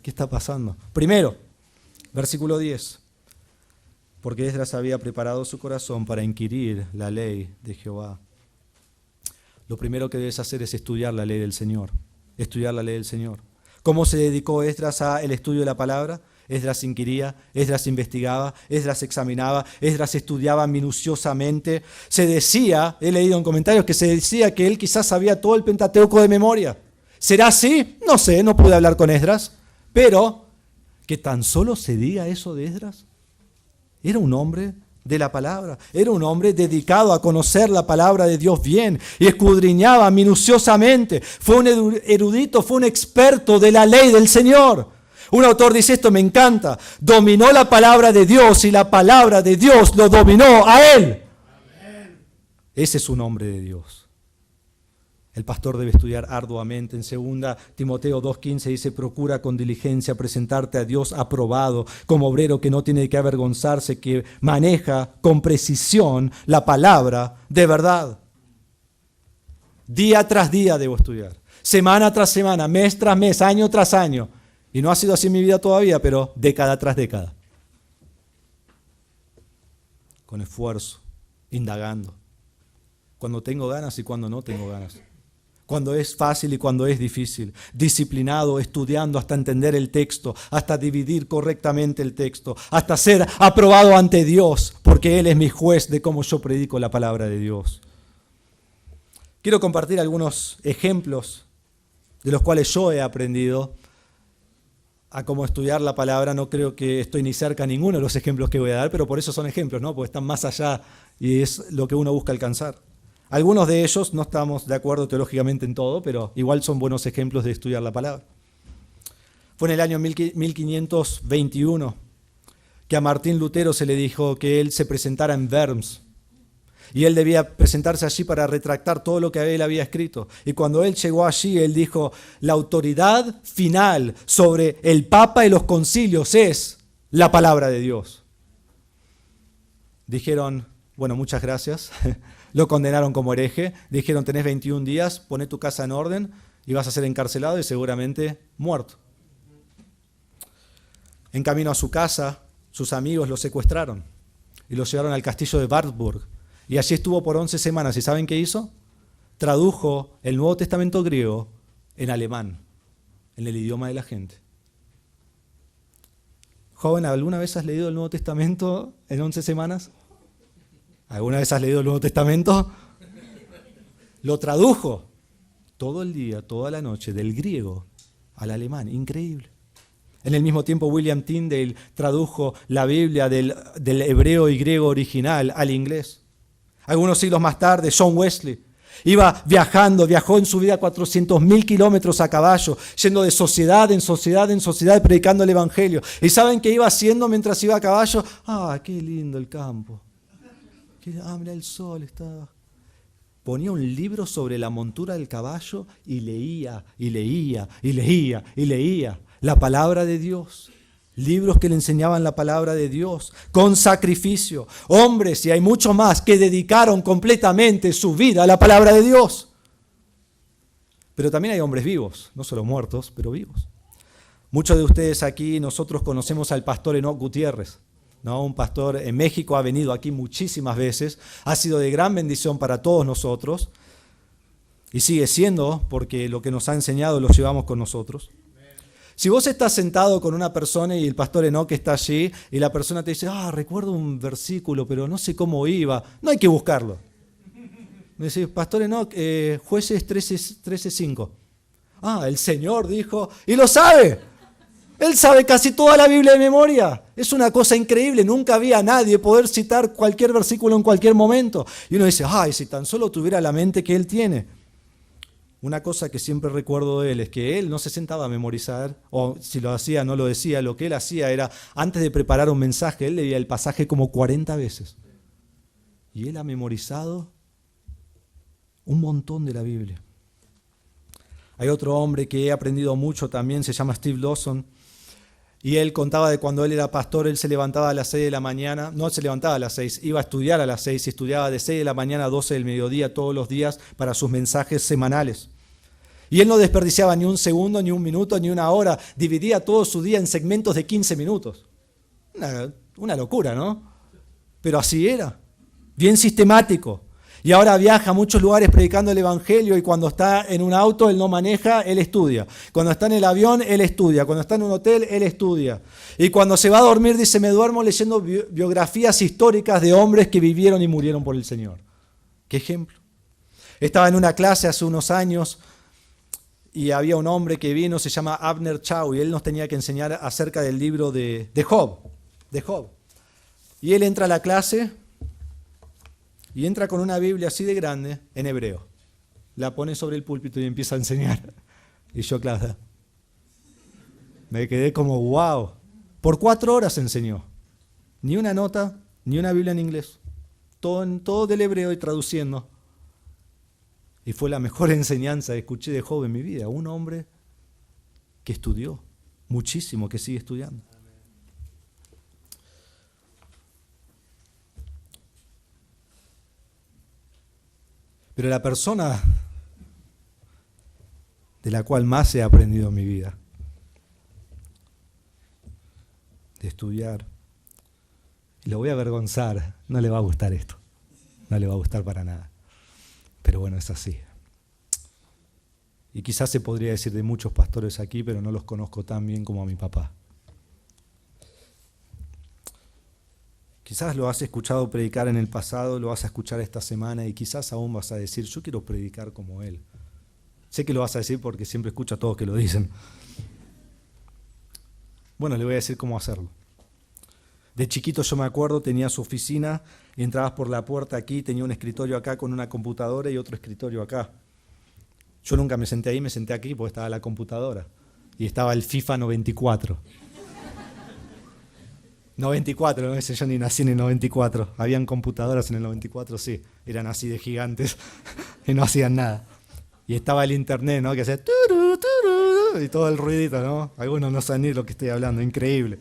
¿Qué está pasando? Primero, versículo 10. Porque Esdras había preparado su corazón para inquirir la ley de Jehová. Lo primero que debes hacer es estudiar la ley del Señor. Estudiar la ley del Señor. ¿Cómo se dedicó Esdras al estudio de la palabra? Esdras inquiría, Esdras investigaba, Esdras examinaba, Esdras estudiaba minuciosamente. Se decía, he leído en comentarios que se decía que él quizás sabía todo el Pentateuco de memoria. ¿Será así? No sé, no pude hablar con Esdras. Pero que tan solo se diga eso de Esdras. Era un hombre de la palabra, era un hombre dedicado a conocer la palabra de Dios bien y escudriñaba minuciosamente. Fue un erudito, fue un experto de la ley del Señor. Un autor dice esto, me encanta, dominó la palabra de Dios y la palabra de Dios lo dominó a él. Amén. Ese es un hombre de Dios. El pastor debe estudiar arduamente. En 2 Timoteo 2:15 dice, procura con diligencia presentarte a Dios aprobado, como obrero que no tiene que avergonzarse, que maneja con precisión la palabra de verdad. Día tras día debo estudiar, semana tras semana, mes tras mes, año tras año. Y no ha sido así en mi vida todavía, pero década tras década. Con esfuerzo, indagando. Cuando tengo ganas y cuando no tengo ganas. Cuando es fácil y cuando es difícil, disciplinado, estudiando hasta entender el texto, hasta dividir correctamente el texto, hasta ser aprobado ante Dios, porque Él es mi juez de cómo yo predico la palabra de Dios. Quiero compartir algunos ejemplos de los cuales yo he aprendido a cómo estudiar la palabra. No creo que estoy ni cerca a ninguno de los ejemplos que voy a dar, pero por eso son ejemplos, ¿no? Porque están más allá y es lo que uno busca alcanzar. Algunos de ellos no estamos de acuerdo teológicamente en todo, pero igual son buenos ejemplos de estudiar la palabra. Fue en el año 1521 que a Martín Lutero se le dijo que él se presentara en Worms. Y él debía presentarse allí para retractar todo lo que él había escrito. Y cuando él llegó allí, él dijo, la autoridad final sobre el Papa y los concilios es la palabra de Dios. Dijeron, bueno, muchas gracias. Lo condenaron como hereje, dijeron tenés 21 días, poné tu casa en orden y vas a ser encarcelado y seguramente muerto. En camino a su casa, sus amigos lo secuestraron y lo llevaron al castillo de Wartburg. Y allí estuvo por 11 semanas. ¿Y saben qué hizo? Tradujo el Nuevo Testamento griego en alemán, en el idioma de la gente. Joven, ¿alguna vez has leído el Nuevo Testamento en 11 semanas? ¿Alguna vez has leído el Nuevo Testamento? Lo tradujo todo el día, toda la noche, del griego al alemán. Increíble. En el mismo tiempo, William Tyndale tradujo la Biblia del hebreo y griego original al inglés. Algunos siglos más tarde, John Wesley viajó en su vida 400.000 kilómetros a caballo, yendo de sociedad en sociedad en sociedad, predicando el Evangelio. ¿Y saben qué iba haciendo mientras iba a caballo? ¡Ah, qué lindo el campo! Mira el sol, está. Ponía un libro sobre la montura del caballo y leía, y leía, y leía, y leía la palabra de Dios. Libros que le enseñaban la palabra de Dios con sacrificio. Hombres, y hay muchos más, que dedicaron completamente su vida a la palabra de Dios. Pero también hay hombres vivos, no solo muertos, pero vivos. Muchos de ustedes aquí, nosotros conocemos al pastor Enoch Gutiérrez. ¿No? Un pastor en México, ha venido aquí muchísimas veces, ha sido de gran bendición para todos nosotros y sigue siendo, porque lo que nos ha enseñado lo llevamos con nosotros. Si vos estás sentado con una persona y el pastor Enoch está allí y la persona te dice, recuerdo un versículo, pero no sé cómo iba, no hay que buscarlo. Me dice, pastor Enoch, Jueces 13:5. El Señor dijo, y lo sabe. Él sabe casi toda la Biblia de memoria. Es una cosa increíble. Nunca había a nadie poder citar cualquier versículo en cualquier momento. Y uno dice, si tan solo tuviera la mente que él tiene. Una cosa que siempre recuerdo de él es que él no se sentaba a memorizar, o si lo hacía, no lo decía. Lo que él hacía era, antes de preparar un mensaje, él leía el pasaje como 40 veces. Y él ha memorizado un montón de la Biblia. Hay otro hombre que he aprendido mucho también, se llama Steve Lawson. Y él contaba de cuando él era pastor, él se levantaba a las 6 de la mañana, no se levantaba a las 6, iba a estudiar a las 6 y estudiaba de 6 de la mañana a 12 del mediodía todos los días para sus mensajes semanales. Y él no desperdiciaba ni un segundo, ni un minuto, ni una hora. Dividía todo su día en segmentos de 15 minutos. Una locura, ¿no? Pero así era. Bien sistemático. Y ahora viaja a muchos lugares predicando el Evangelio y cuando está en un auto, él no maneja, él estudia. Cuando está en el avión, él estudia. Cuando está en un hotel, él estudia. Y cuando se va a dormir, dice, me duermo leyendo biografías históricas de hombres que vivieron y murieron por el Señor. ¿Qué ejemplo? Estaba en una clase hace unos años y había un hombre que vino, se llama Abner Chau, y él nos tenía que enseñar acerca del libro de Job. Y él entra a la clase y entra con una Biblia así de grande, en hebreo. La pone sobre el púlpito y empieza a enseñar. Y yo, claro, me quedé como, wow. Por 4 horas enseñó. Ni una nota, ni una Biblia en inglés. Todo del hebreo y traduciendo. Y fue la mejor enseñanza que escuché de Job en mi vida. Un hombre que estudió muchísimo, que sigue estudiando. Pero la persona de la cual más he aprendido en mi vida, de estudiar, y lo voy a avergonzar, no le va a gustar esto, no le va a gustar para nada, pero bueno, es así. Y quizás se podría decir de muchos pastores aquí, pero no los conozco tan bien como a mi papá. Quizás lo has escuchado predicar en el pasado, lo vas a escuchar esta semana y quizás aún vas a decir, yo quiero predicar como él. Sé que lo vas a decir porque siempre escucho a todos que lo dicen. Bueno, le voy a decir cómo hacerlo. De chiquito yo me acuerdo, tenía su oficina y entrabas por la puerta aquí, tenía un escritorio acá con una computadora y otro escritorio acá. Yo nunca me senté ahí, me senté aquí porque estaba la computadora y estaba el FIFA 94. 94, no sé, yo ni nací en el 94. Habían computadoras en el 94, sí. Eran así de gigantes y no hacían nada. Y estaba el internet, ¿no? Que hacía turu, turu, y todo el ruidito, ¿no? Algunos no saben ni lo que estoy hablando, increíble.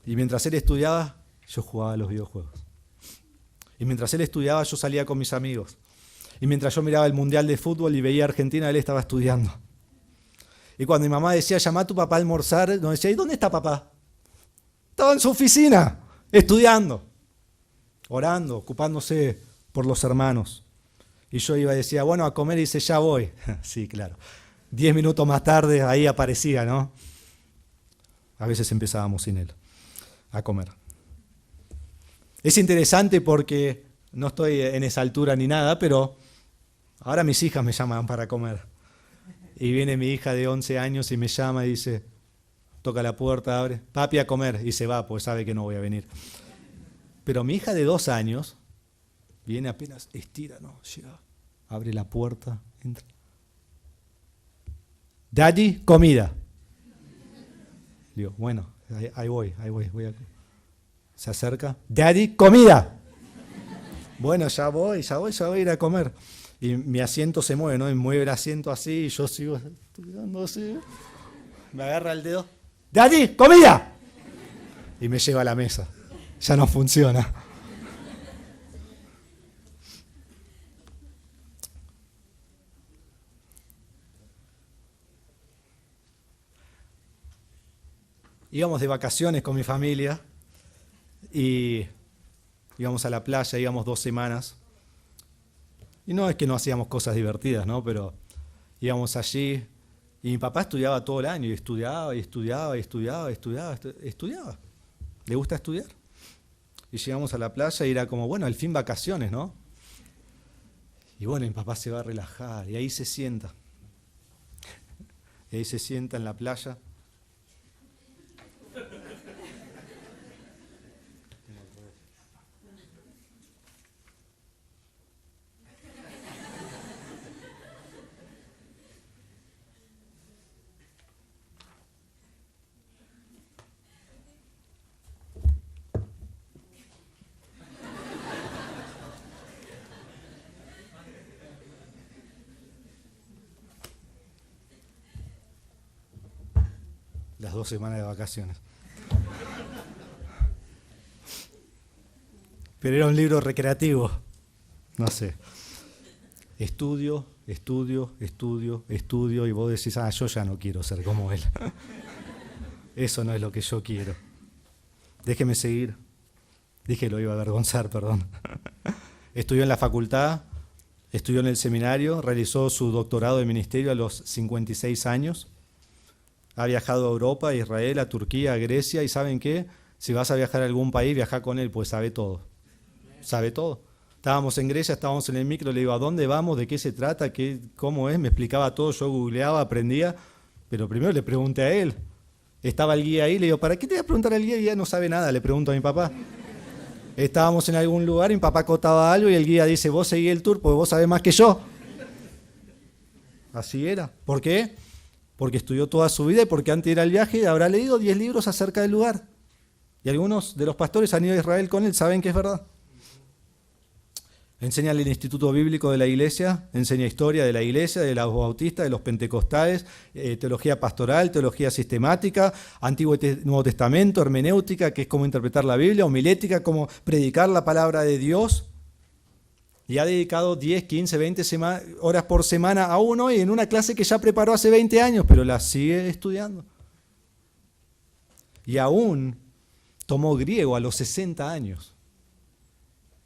Y mientras él estudiaba, yo jugaba a los videojuegos. Y mientras él estudiaba, yo salía con mis amigos. Y mientras yo miraba el Mundial de Fútbol y veía a Argentina, él estaba estudiando. Y cuando mi mamá decía, llama a tu papá a almorzar, nos decía, ¿y dónde está papá? Estaba en su oficina, estudiando, orando, ocupándose por los hermanos. Y yo iba y decía, bueno, a comer, y dice, ya voy. Sí, claro. 10 minutos más tarde, ahí aparecía, ¿no? A veces empezábamos sin él, a comer. Es interesante porque no estoy en esa altura ni nada, pero ahora mis hijas me llaman para comer. Y viene mi hija de 11 años y me llama y dice, toca la puerta, abre, papi, a comer, y se va, pues sabe que no voy a venir. Pero mi hija de 2 años viene apenas, estira, ¿no? Llega, abre la puerta, entra. Daddy, comida. Digo, bueno, ahí voy. Se acerca, Daddy, comida. Bueno, ya voy a ir a comer. Y mi asiento se mueve, ¿no? Y mueve el asiento así y yo sigo estudiando así. Me agarra el dedo. ¡Daddy, comida! Y me lleva a la mesa. Ya no funciona. Íbamos de vacaciones con mi familia y íbamos a la playa, íbamos 2 semanas. Y no es que no hacíamos cosas divertidas, ¿no? Pero íbamos allí y mi papá estudiaba todo el año y estudiaba. Le gusta estudiar. Y llegamos a la playa y era como, bueno, al fin vacaciones, ¿no? Y bueno, mi papá se va a relajar y ahí se sienta. Y ahí se sienta en la playa. Las 2 semanas de vacaciones. Pero era un libro recreativo, no sé. Estudio, y vos decís, yo ya no quiero ser como él. Eso no es lo que yo quiero. Déjeme seguir. Dije, lo iba a avergonzar, perdón. Estudió en la facultad, estudió en el seminario, realizó su doctorado de ministerio a los 56 años. Ha viajado a Europa, a Israel, a Turquía, a Grecia, y ¿saben qué? Si vas a viajar a algún país, viaja con él, pues sabe todo. Sabe todo. Estábamos en Grecia, estábamos en el micro, le digo, ¿a dónde vamos? ¿De qué se trata? ¿Cómo es? Me explicaba todo, yo googleaba, aprendía, pero primero le pregunté a él. Estaba el guía ahí, le digo, ¿para qué te voy a preguntar al guía? El guía no sabe nada, le pregunto a mi papá. Estábamos en algún lugar, mi papá contaba algo y el guía dice, vos seguí el tour porque vos sabés más que yo. Así era. ¿Por qué? Porque estudió toda su vida y porque antes de ir al viaje habrá leído 10 libros acerca del lugar. Y algunos de los pastores han ido a Israel con él, saben que es verdad. Enseña en el Instituto Bíblico de la Iglesia, enseña historia de la Iglesia, de los bautistas, de los pentecostales, teología pastoral, teología sistemática, Antiguo y Nuevo Testamento, hermenéutica, que es cómo interpretar la Biblia, homilética, cómo predicar la palabra de Dios. Y ha dedicado 10, 15, 20 horas por semana a uno y en una clase que ya preparó hace 20 años, pero la sigue estudiando. Y aún tomó griego a los 60 años.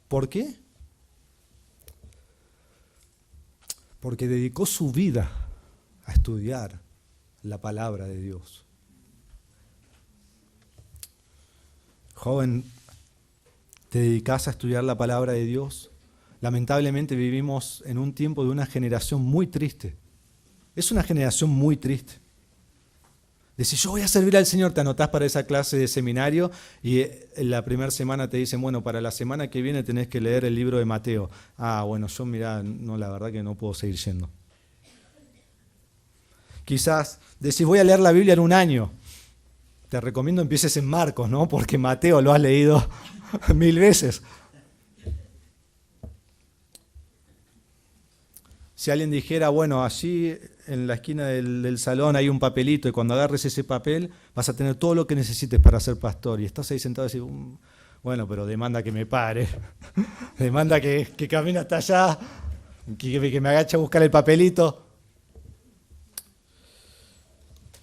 ¿Por qué? Porque dedicó su vida a estudiar la palabra de Dios. Joven, ¿te dedicás a estudiar la palabra de Dios? Lamentablemente vivimos en un tiempo de una generación muy triste. Es una generación muy triste. Decís, yo voy a servir al Señor, te anotás para esa clase de seminario y en la primera semana te dicen, bueno, para la semana que viene tenés que leer el libro de Mateo. Bueno, yo mirá, no, la verdad que no puedo seguir yendo. Quizás decís, voy a leer la Biblia en un año. Te recomiendo empieces en Marcos, ¿no? Porque Mateo lo has leído 1000 veces. Si alguien dijera, bueno, allí en la esquina del salón hay un papelito y cuando agarres ese papel vas a tener todo lo que necesites para ser pastor. Y estás ahí sentado y decís, bueno, pero demanda que me pare, demanda que camine hasta allá, que me agache a buscar el papelito.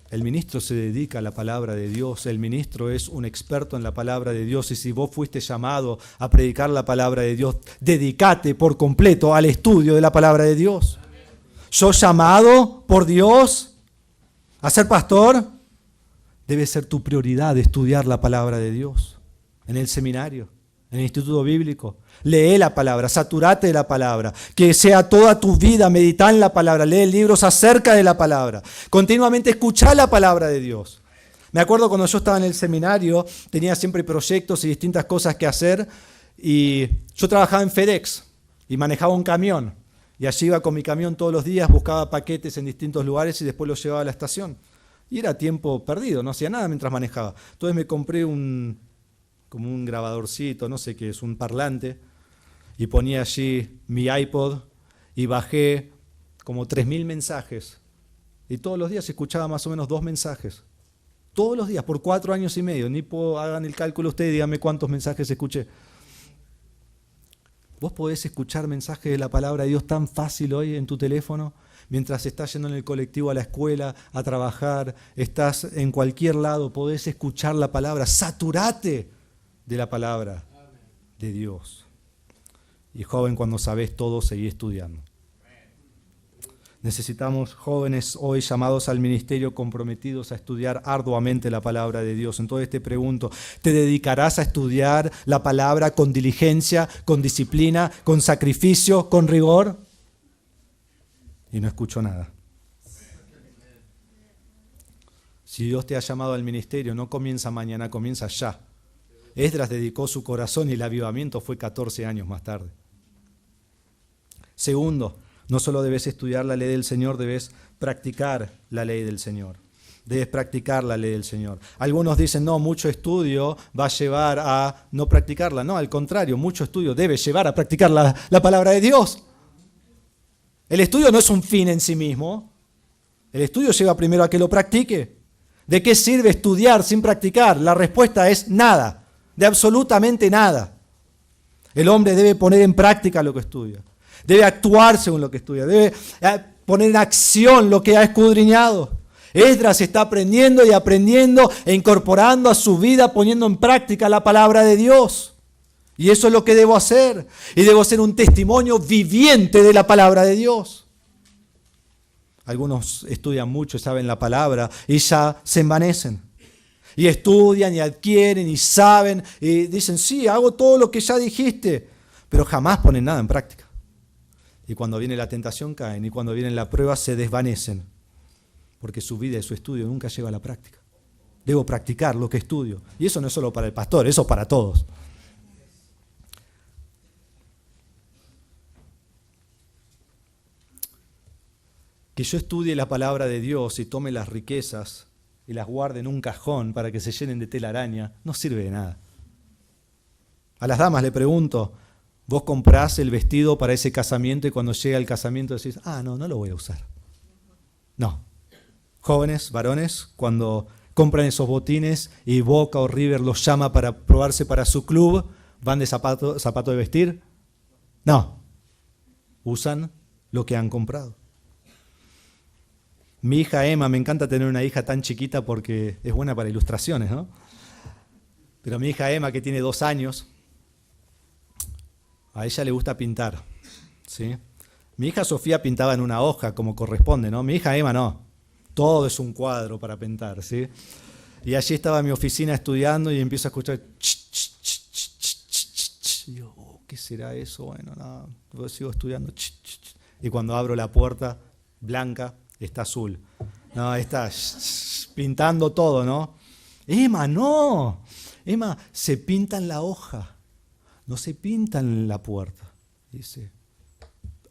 El ministro se dedica a la palabra de Dios, el ministro es un experto en la palabra de Dios y si vos fuiste llamado a predicar la palabra de Dios, dedicate por completo al estudio de la palabra de Dios. ¿Sos llamado por Dios a ser pastor? Debe ser tu prioridad estudiar la palabra de Dios en el seminario, en el instituto bíblico. Lee la palabra, saturate de la palabra, que sea toda tu vida meditar en la palabra, lee libros acerca de la palabra, continuamente escuchar la palabra de Dios. Me acuerdo cuando yo estaba en el seminario, tenía siempre proyectos y distintas cosas que hacer y yo trabajaba en FedEx y manejaba un camión y allí iba con mi camión todos los días, buscaba paquetes en distintos lugares y después los llevaba a la estación. Y era tiempo perdido, no hacía nada mientras manejaba. Entonces me compré como un grabadorcito, no sé qué es, un parlante, y ponía allí mi iPod y bajé como 3000 mensajes. Y todos los días escuchaba más o menos 2 mensajes. Todos los días, por 4 años y medio. Hagan el cálculo ustedes y díganme cuántos mensajes escuché. Vos podés escuchar mensajes de la palabra de Dios tan fácil hoy en tu teléfono, mientras estás yendo en el colectivo a la escuela, a trabajar, estás en cualquier lado, podés escuchar la palabra. Saturate de la palabra de Dios. Y joven, cuando sabés todo, seguí estudiando. Necesitamos jóvenes hoy llamados al ministerio comprometidos a estudiar arduamente la palabra de Dios. Entonces te pregunto, ¿te dedicarás a estudiar la palabra con diligencia, con disciplina, con sacrificio, con rigor? Y no escucho nada. Si Dios te ha llamado al ministerio, no comienza mañana, comienza ya. Esdras dedicó su corazón y el avivamiento fue 14 años más tarde. Segundo, no solo debes estudiar la ley del Señor, debes practicar la ley del Señor. Debes practicar la ley del Señor. Algunos dicen, no, mucho estudio va a llevar a no practicarla. No, al contrario, mucho estudio debe llevar a practicar la palabra de Dios. El estudio no es un fin en sí mismo. El estudio lleva primero a que lo practique. ¿De qué sirve estudiar sin practicar? La respuesta es nada, de absolutamente nada. El hombre debe poner en práctica lo que estudia. Debe actuar según lo que estudia. Debe poner en acción lo que ha escudriñado. Esdras está aprendiendo y aprendiendo e incorporando a su vida, poniendo en práctica la palabra de Dios. Y eso es lo que debo hacer. Y debo ser un testimonio viviente de la palabra de Dios. Algunos estudian mucho, saben la palabra y ya se envanecen. Y estudian y adquieren y saben y dicen, sí, hago todo lo que ya dijiste, pero jamás ponen nada en práctica. Y cuando viene la tentación caen y cuando viene la prueba se desvanecen, porque su vida y su estudio nunca lleva a la práctica. Debo practicar lo que estudio. Y eso no es solo para el pastor, eso para todos. Que yo estudie la palabra de Dios y tome las riquezas y las guarde en un cajón para que se llenen de telaraña, no sirve de nada. A las damas le pregunto, ¿vos comprás el vestido para ese casamiento y cuando llega el casamiento decís, no lo voy a usar? No. Jóvenes, varones, cuando compran esos botines y Boca o River los llama para probarse para su club, ¿van de zapato de vestir? No. Usan lo que han comprado. Mi hija Emma, me encanta tener una hija tan chiquita porque es buena para ilustraciones, ¿no? Pero mi hija Emma, que tiene 2 años, a ella le gusta pintar, ¿sí? Mi hija Sofía pintaba en una hoja como corresponde, ¿no? Mi hija Emma no. Todo es un cuadro para pintar, ¿sí? Y allí estaba en mi oficina estudiando y empiezo a escuchar y yo, ¿qué será eso? Bueno, nada, yo sigo estudiando. Y cuando abro la puerta blanca, está azul. No, está pintando todo, ¿no? Emma, no. Emma, se pinta en la hoja. No se pinta en la puerta. Dice,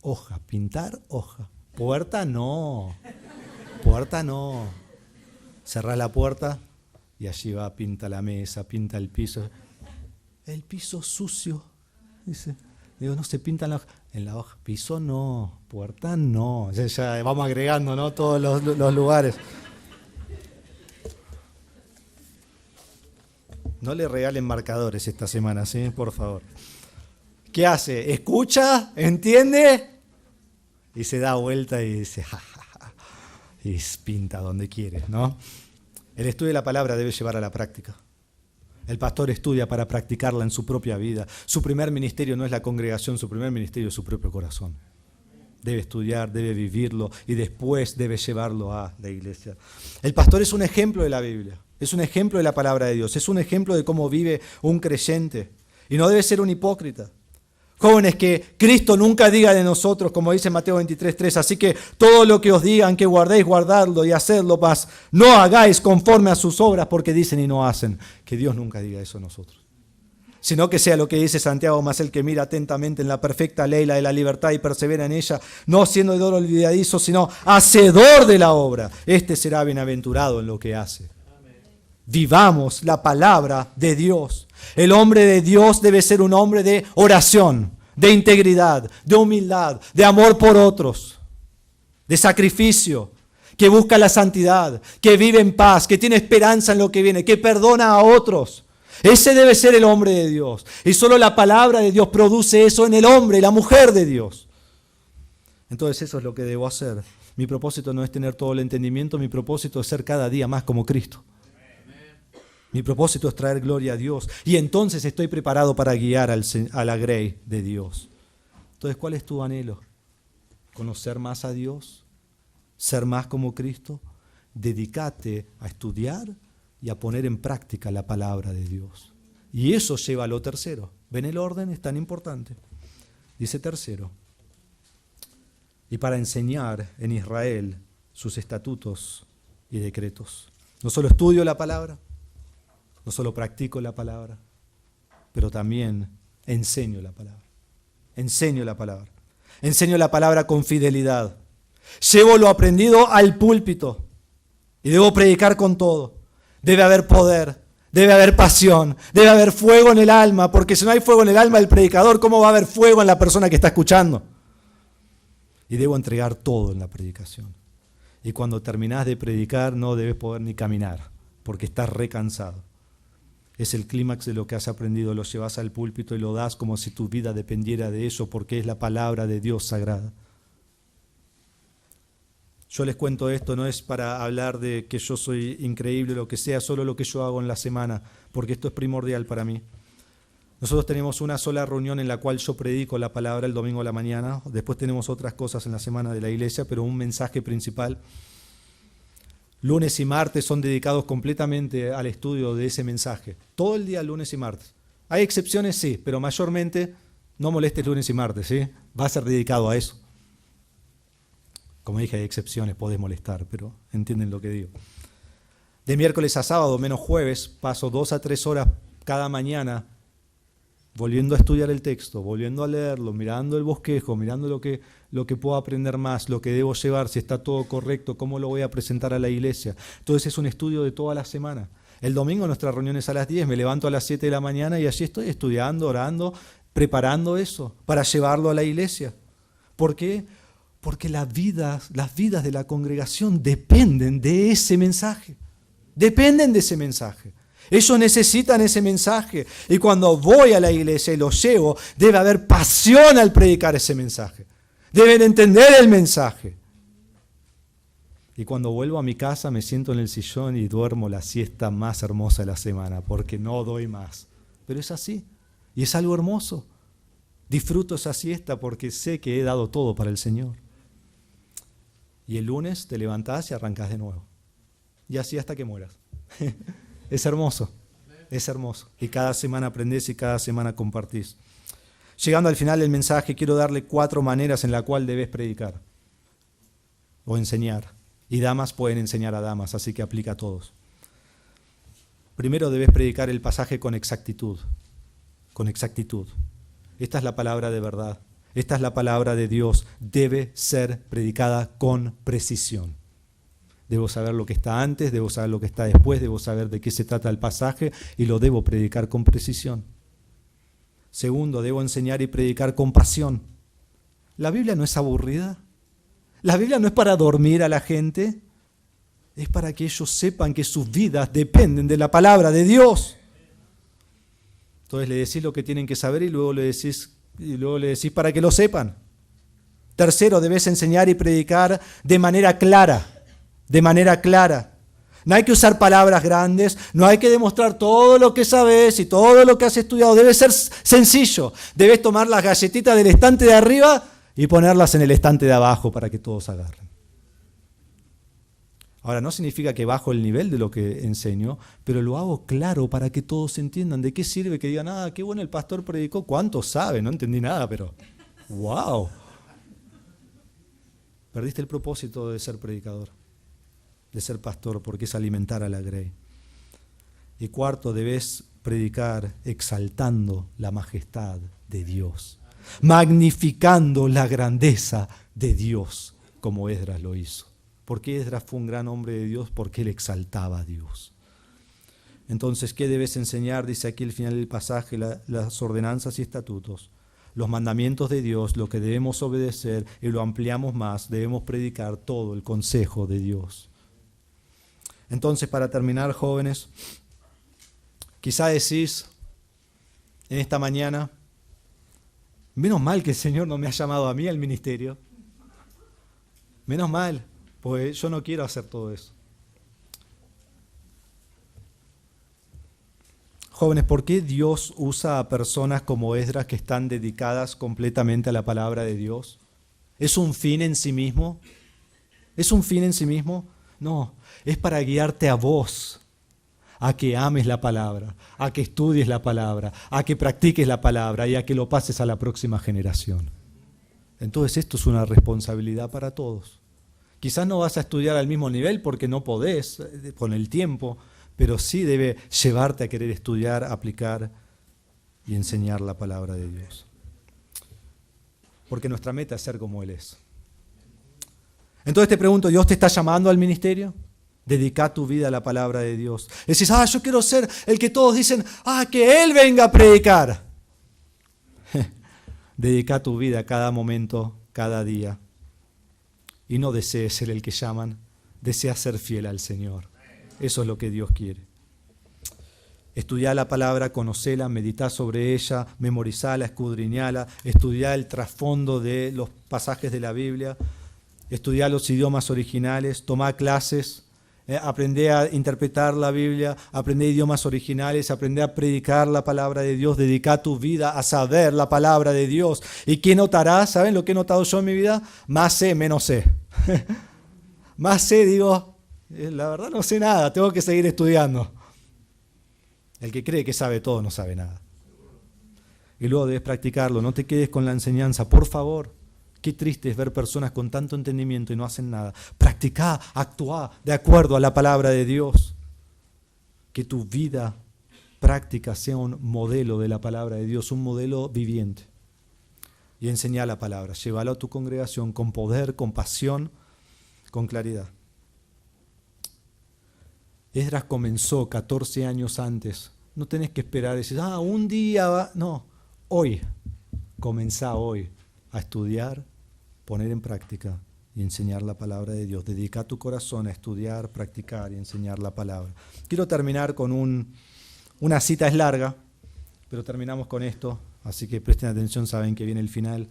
hoja, pintar hoja. Puerta no. Puerta no. Cerrá la puerta y allí va, pinta la mesa, pinta el piso. El piso sucio. Dice, digo, no se pinta en la hoja. Piso no, puerta no. Ya vamos agregando, ¿no? Todos los lugares. No le regalen marcadores esta semana, ¿sí? Por favor. ¿Qué hace? ¿Escucha? ¿Entiende? Y se da vuelta y dice, ja, ja, ja. Y pinta donde quiere, ¿no? El estudio de la palabra debe llevar a la práctica. El pastor estudia para practicarla en su propia vida. Su primer ministerio no es la congregación, su primer ministerio es su propio corazón. Debe estudiar, debe vivirlo y después debe llevarlo a la iglesia. El pastor es un ejemplo de la Biblia, es un ejemplo de la palabra de Dios, es un ejemplo de cómo vive un creyente y no debe ser un hipócrita. Jóvenes, que Cristo nunca diga de nosotros, como dice Mateo 23:3, así que todo lo que os digan que guardéis, guardadlo y hacedlo, mas no hagáis conforme a sus obras porque dicen y no hacen. Que Dios nunca diga eso a nosotros. Sino que sea lo que dice Santiago, más el que mira atentamente en la perfecta ley, la de la libertad y persevera en ella, no siendo deudor olvidadizo, sino hacedor de la obra. Este será bienaventurado en lo que hace. Vivamos la palabra de Dios. El hombre de Dios debe ser un hombre de oración, de integridad, de humildad, de amor por otros, de sacrificio, que busca la santidad, que vive en paz, que tiene esperanza en lo que viene, que perdona a otros. Ese debe ser el hombre de Dios. Y solo la palabra de Dios produce eso en el hombre y la mujer de Dios. Entonces eso es lo que debo hacer. Mi propósito no es tener todo el entendimiento, mi propósito es ser cada día más como Cristo. Mi propósito es traer gloria a Dios y entonces estoy preparado para guiar a la grey de Dios. Entonces, ¿cuál es tu anhelo? ¿Conocer más a Dios? ¿Ser más como Cristo? Dedícate a estudiar y a poner en práctica la palabra de Dios. Y eso lleva a lo tercero. ¿Ven el orden? Es tan importante. Dice tercero. Y para enseñar en Israel sus estatutos y decretos. No solo estudio la palabra, no solo practico la palabra, pero también enseño la palabra. Enseño la palabra. Enseño la palabra con fidelidad. Llevo lo aprendido al púlpito y debo predicar con todo. Debe haber poder, debe haber pasión, debe haber fuego en el alma, porque si no hay fuego en el alma del predicador, ¿cómo va a haber fuego en la persona que está escuchando? Y debo entregar todo en la predicación. Y cuando terminás de predicar no debes poder ni caminar, porque estás recansado. Es el clímax de lo que has aprendido, lo llevas al púlpito y lo das como si tu vida dependiera de eso, porque es la palabra de Dios sagrada. Yo les cuento esto, no es para hablar de que yo soy increíble o lo que sea, solo lo que yo hago en la semana, porque esto es primordial para mí. Nosotros tenemos una sola reunión en la cual yo predico la palabra el domingo a la mañana, después tenemos otras cosas en la semana de la iglesia, pero un mensaje principal. Lunes y martes son dedicados completamente al estudio de ese mensaje. Todo el día lunes y martes. Hay excepciones, sí, pero mayormente no molestes lunes y martes, ¿sí? Va a ser dedicado a eso. Como dije, hay excepciones, podés molestar, pero entienden lo que digo. De miércoles a sábado, menos jueves, paso 2 a 3 horas cada mañana volviendo a estudiar el texto, volviendo a leerlo, mirando el bosquejo, mirando lo que puedo aprender más, lo que debo llevar, si está todo correcto, cómo lo voy a presentar a la iglesia. Entonces es un estudio de toda la semana. El domingo nuestra reunión es a las 10, me levanto a las 7 de la mañana y allí estoy estudiando, orando, preparando eso para llevarlo a la iglesia. ¿Por qué? Porque las vidas de la congregación dependen de ese mensaje. Dependen de ese mensaje. Ellos necesitan ese mensaje. Y cuando voy a la iglesia y lo llevo, debe haber pasión al predicar ese mensaje. Deben entender el mensaje. Y cuando vuelvo a mi casa me siento en el sillón y duermo la siesta más hermosa de la semana, porque no doy más. Pero es así. Y es algo hermoso. Disfruto esa siesta porque sé que he dado todo para el Señor. Y el lunes te levantás y arrancás de nuevo. Y así hasta que mueras. Es hermoso, es hermoso. Y cada semana aprendés y cada semana compartís. Llegando al final del mensaje, quiero darle 4 maneras en las cuales debes predicar o enseñar. Y damas pueden enseñar a damas, así que aplica a todos. Primero debes predicar el pasaje con exactitud. Con exactitud. Esta es la palabra de verdad. Esta es la palabra de Dios. Debe ser predicada con precisión. Debo saber lo que está antes, debo saber lo que está después, debo saber de qué se trata el pasaje y lo debo predicar con precisión. Segundo, debo enseñar y predicar con pasión. La Biblia no es aburrida. La Biblia no es para dormir a la gente. Es para que ellos sepan que sus vidas dependen de la palabra de Dios. Entonces le decís lo que tienen que saber y luego le decís para que lo sepan. Tercero, debes enseñar y predicar de manera clara. De manera clara. No hay que usar palabras grandes, no hay que demostrar todo lo que sabes y todo lo que has estudiado. Debe ser sencillo. Debes tomar las galletitas del estante de arriba y ponerlas en el estante de abajo para que todos agarren. Ahora, no significa que bajo el nivel de lo que enseño, pero lo hago claro para que todos entiendan. ¿De qué sirve que digan, qué bueno el pastor predicó? ¿Cuánto sabe? No entendí nada, pero ¡wow! Perdiste el propósito de ser predicador, de ser pastor, porque es alimentar a la grey. Y cuarto, debes predicar exaltando la majestad de Dios, magnificando la grandeza de Dios, como Esdras lo hizo. ¿Por qué Esdras fue un gran hombre de Dios? Porque él exaltaba a Dios. Entonces, ¿qué debes enseñar? Dice aquí al final del pasaje, las ordenanzas y estatutos, los mandamientos de Dios, lo que debemos obedecer, y lo ampliamos más, debemos predicar todo el consejo de Dios. Entonces, para terminar, jóvenes, quizá decís en esta mañana, menos mal que el Señor no me ha llamado a mí al ministerio. Menos mal, pues yo no quiero hacer todo eso. Jóvenes, ¿por qué Dios usa a personas como Esdras que están dedicadas completamente a la palabra de Dios? ¿Es un fin en sí mismo? ¿Es un fin en sí mismo? No, es para guiarte a vos, a que ames la palabra, a que estudies la palabra, a que practiques la palabra y a que lo pases a la próxima generación. Entonces esto es una responsabilidad para todos. Quizás no vas a estudiar al mismo nivel porque no podés con el tiempo, pero sí debe llevarte a querer estudiar, aplicar y enseñar la palabra de Dios. Porque nuestra meta es ser como Él es. Entonces te pregunto, ¿Dios te está llamando al ministerio? Dedica tu vida a la palabra de Dios. Decís, yo quiero ser el que todos dicen, que Él venga a predicar. Dedica tu vida a cada momento, cada día. Y no desees ser el que llaman, deseas ser fiel al Señor. Eso es lo que Dios quiere. Estudiá la palabra, conocela, meditá sobre ella, memorizala, escudriñala, estudiá el trasfondo de los pasajes de la Biblia, estudiá los idiomas originales, tomá clases, aprendé a interpretar la Biblia, aprendé idiomas originales, aprendé a predicar la palabra de Dios, dedicá tu vida a saber la palabra de Dios. ¿Y qué notarás? ¿Saben lo que he notado yo en mi vida? Más sé, menos sé. Más sé, digo, la verdad no sé nada, tengo que seguir estudiando. El que cree que sabe todo no sabe nada. Y luego debes practicarlo, no te quedes con la enseñanza, por favor. Qué triste es ver personas con tanto entendimiento y no hacen nada. Practicá, actuá de acuerdo a la palabra de Dios. Que tu vida práctica sea un modelo de la palabra de Dios, un modelo viviente. Y enseñá la palabra, llévala a tu congregación con poder, con pasión, con claridad. Esdras comenzó 14 años antes. No tenés que esperar y decir, un día va. No, hoy. Comenzá hoy a estudiar, poner en práctica y enseñar la palabra de Dios. Dedica tu corazón a estudiar, practicar y enseñar la palabra. Quiero terminar con una cita, es larga, pero terminamos con esto, así que presten atención, saben que viene el final.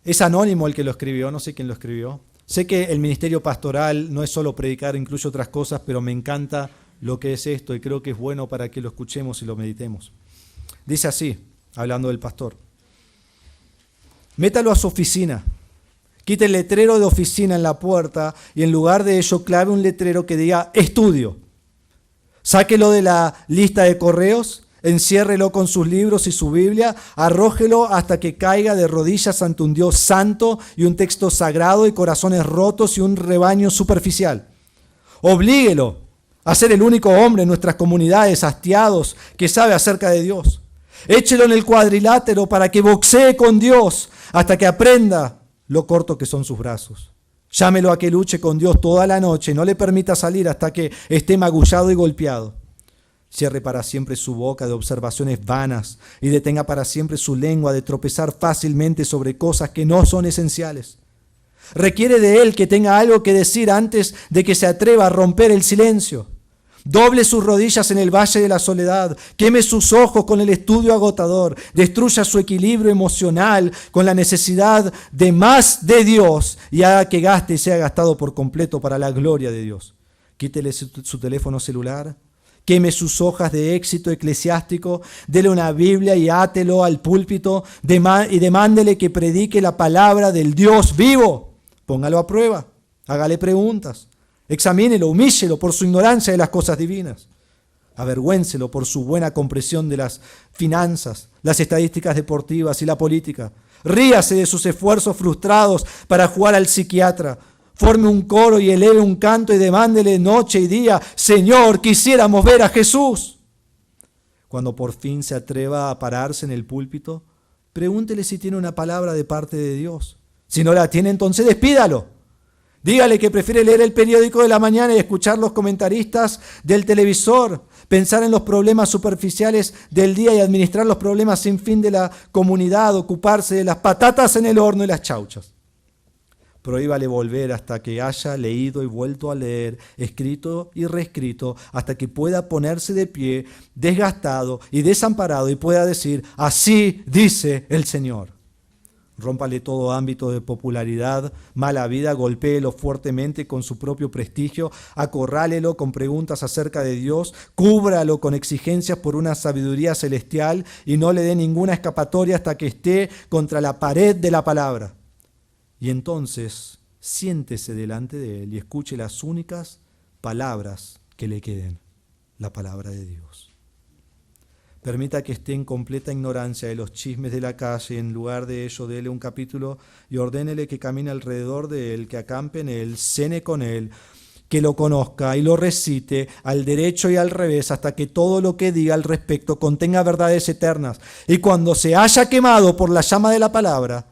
Es anónimo el que lo escribió, no sé quién lo escribió. Sé que el ministerio pastoral no es solo predicar, incluye otras cosas, pero me encanta lo que es esto y creo que es bueno para que lo escuchemos y lo meditemos. Dice así, hablando del pastor: métalo a su oficina, quite el letrero de oficina en la puerta y en lugar de ello clave un letrero que diga estudio. Sáquelo de la lista de correos, enciérrelo con sus libros y su Biblia, arrójelo hasta que caiga de rodillas ante un Dios santo y un texto sagrado y corazones rotos y un rebaño superficial. Oblíguelo a ser el único hombre en nuestras comunidades hastiados que sabe acerca de Dios. Échelo en el cuadrilátero para que boxee con Dios hasta que aprenda lo corto que son sus brazos. Llámelo a que luche con Dios toda la noche, no le permita salir hasta que esté magullado y golpeado. Cierre para siempre su boca de observaciones vanas y detenga para siempre su lengua de tropezar fácilmente sobre cosas que no son esenciales. Requiere de él que tenga algo que decir antes de que se atreva a romper el silencio. Doble sus rodillas en el valle de la soledad, queme sus ojos con el estudio agotador, destruya su equilibrio emocional con la necesidad de más de Dios y haga que gaste y sea gastado por completo para la gloria de Dios. Quítele su teléfono celular, queme sus hojas de éxito eclesiástico, dele una Biblia y átelo al púlpito y demándele que predique la palabra del Dios vivo. Póngalo a prueba, hágale preguntas. Examínelo, humíllelo por su ignorancia de las cosas divinas. Avergüéncelo por su buena comprensión de las finanzas, las estadísticas deportivas y la política. Ríase de sus esfuerzos frustrados para jugar al psiquiatra. Forme un coro y eleve un canto y demándele noche y día: Señor, quisiéramos ver a Jesús. Cuando por fin se atreva a pararse en el púlpito, pregúntele si tiene una palabra de parte de Dios. Si no la tiene, entonces despídalo. Dígale que prefiere leer el periódico de la mañana y escuchar los comentaristas del televisor, pensar en los problemas superficiales del día y administrar los problemas sin fin de la comunidad, ocuparse de las patatas en el horno y las chauchas. Prohíbale volver hasta que haya leído y vuelto a leer, escrito y reescrito, hasta que pueda ponerse de pie, desgastado y desamparado y pueda decir: así dice el Señor. Rómpale todo ámbito de popularidad, mala vida, golpéelo fuertemente con su propio prestigio, acorrálelo con preguntas acerca de Dios, cúbralo con exigencias por una sabiduría celestial y no le dé ninguna escapatoria hasta que esté contra la pared de la palabra. Y entonces siéntese delante de él y escuche las únicas palabras que le queden, la palabra de Dios. Permita que esté en completa ignorancia de los chismes de la calle, en lugar de ello dele un capítulo y ordénele que camine alrededor de él, que acampe en él, cene con él, que lo conozca y lo recite al derecho y al revés hasta que todo lo que diga al respecto contenga verdades eternas. Y cuando se haya quemado por la llama de la palabra,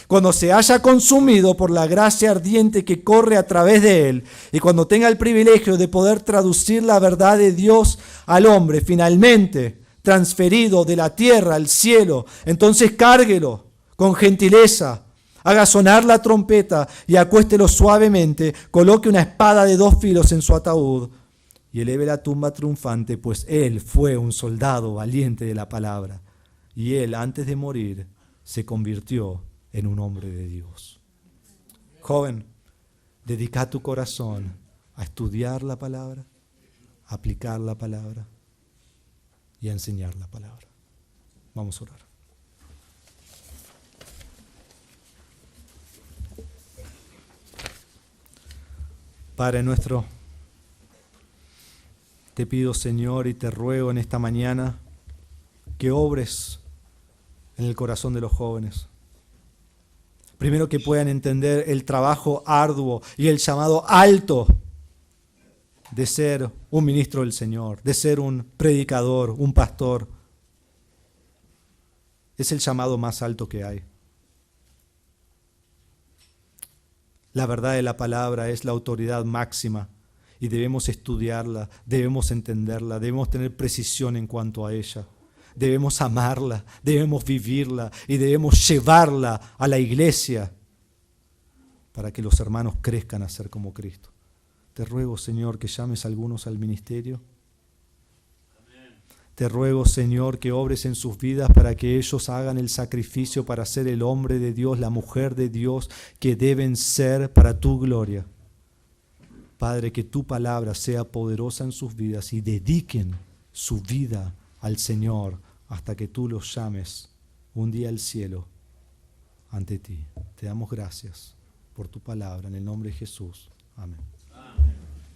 cuando se haya consumido por la gracia ardiente que corre a través de él, y cuando tenga el privilegio de poder traducir la verdad de Dios al hombre, finalmente transferido de la tierra al cielo, entonces cárguelo con gentileza, haga sonar la trompeta y acuéstelo suavemente, coloque una espada de 2 filos en su ataúd y eleve la tumba triunfante, pues él fue un soldado valiente de la palabra. Y él, antes de morir, se convirtió en un hombre de Dios. Joven, dedica tu corazón a estudiar la palabra, a aplicar la palabra y a enseñar la palabra. Vamos a orar. Padre nuestro, te pido, Señor, y te ruego en esta mañana que obres en el corazón de los jóvenes. Primero, que puedan entender el trabajo arduo y el llamado alto de ser un ministro del Señor, de ser un predicador, un pastor. Es el llamado más alto que hay. La verdad de la palabra es la autoridad máxima y debemos estudiarla, debemos entenderla, debemos tener precisión en cuanto a ella. Debemos amarla, debemos vivirla y debemos llevarla a la iglesia para que los hermanos crezcan a ser como Cristo. Te ruego, Señor, que llames a algunos al ministerio. Te ruego, Señor, que obres en sus vidas para que ellos hagan el sacrificio para ser el hombre de Dios, la mujer de Dios que deben ser para tu gloria. Padre, que tu palabra sea poderosa en sus vidas y dediquen su vida al Señor hasta que tú los llames un día al cielo ante ti. Te damos gracias por tu palabra en el nombre de Jesús. Amén.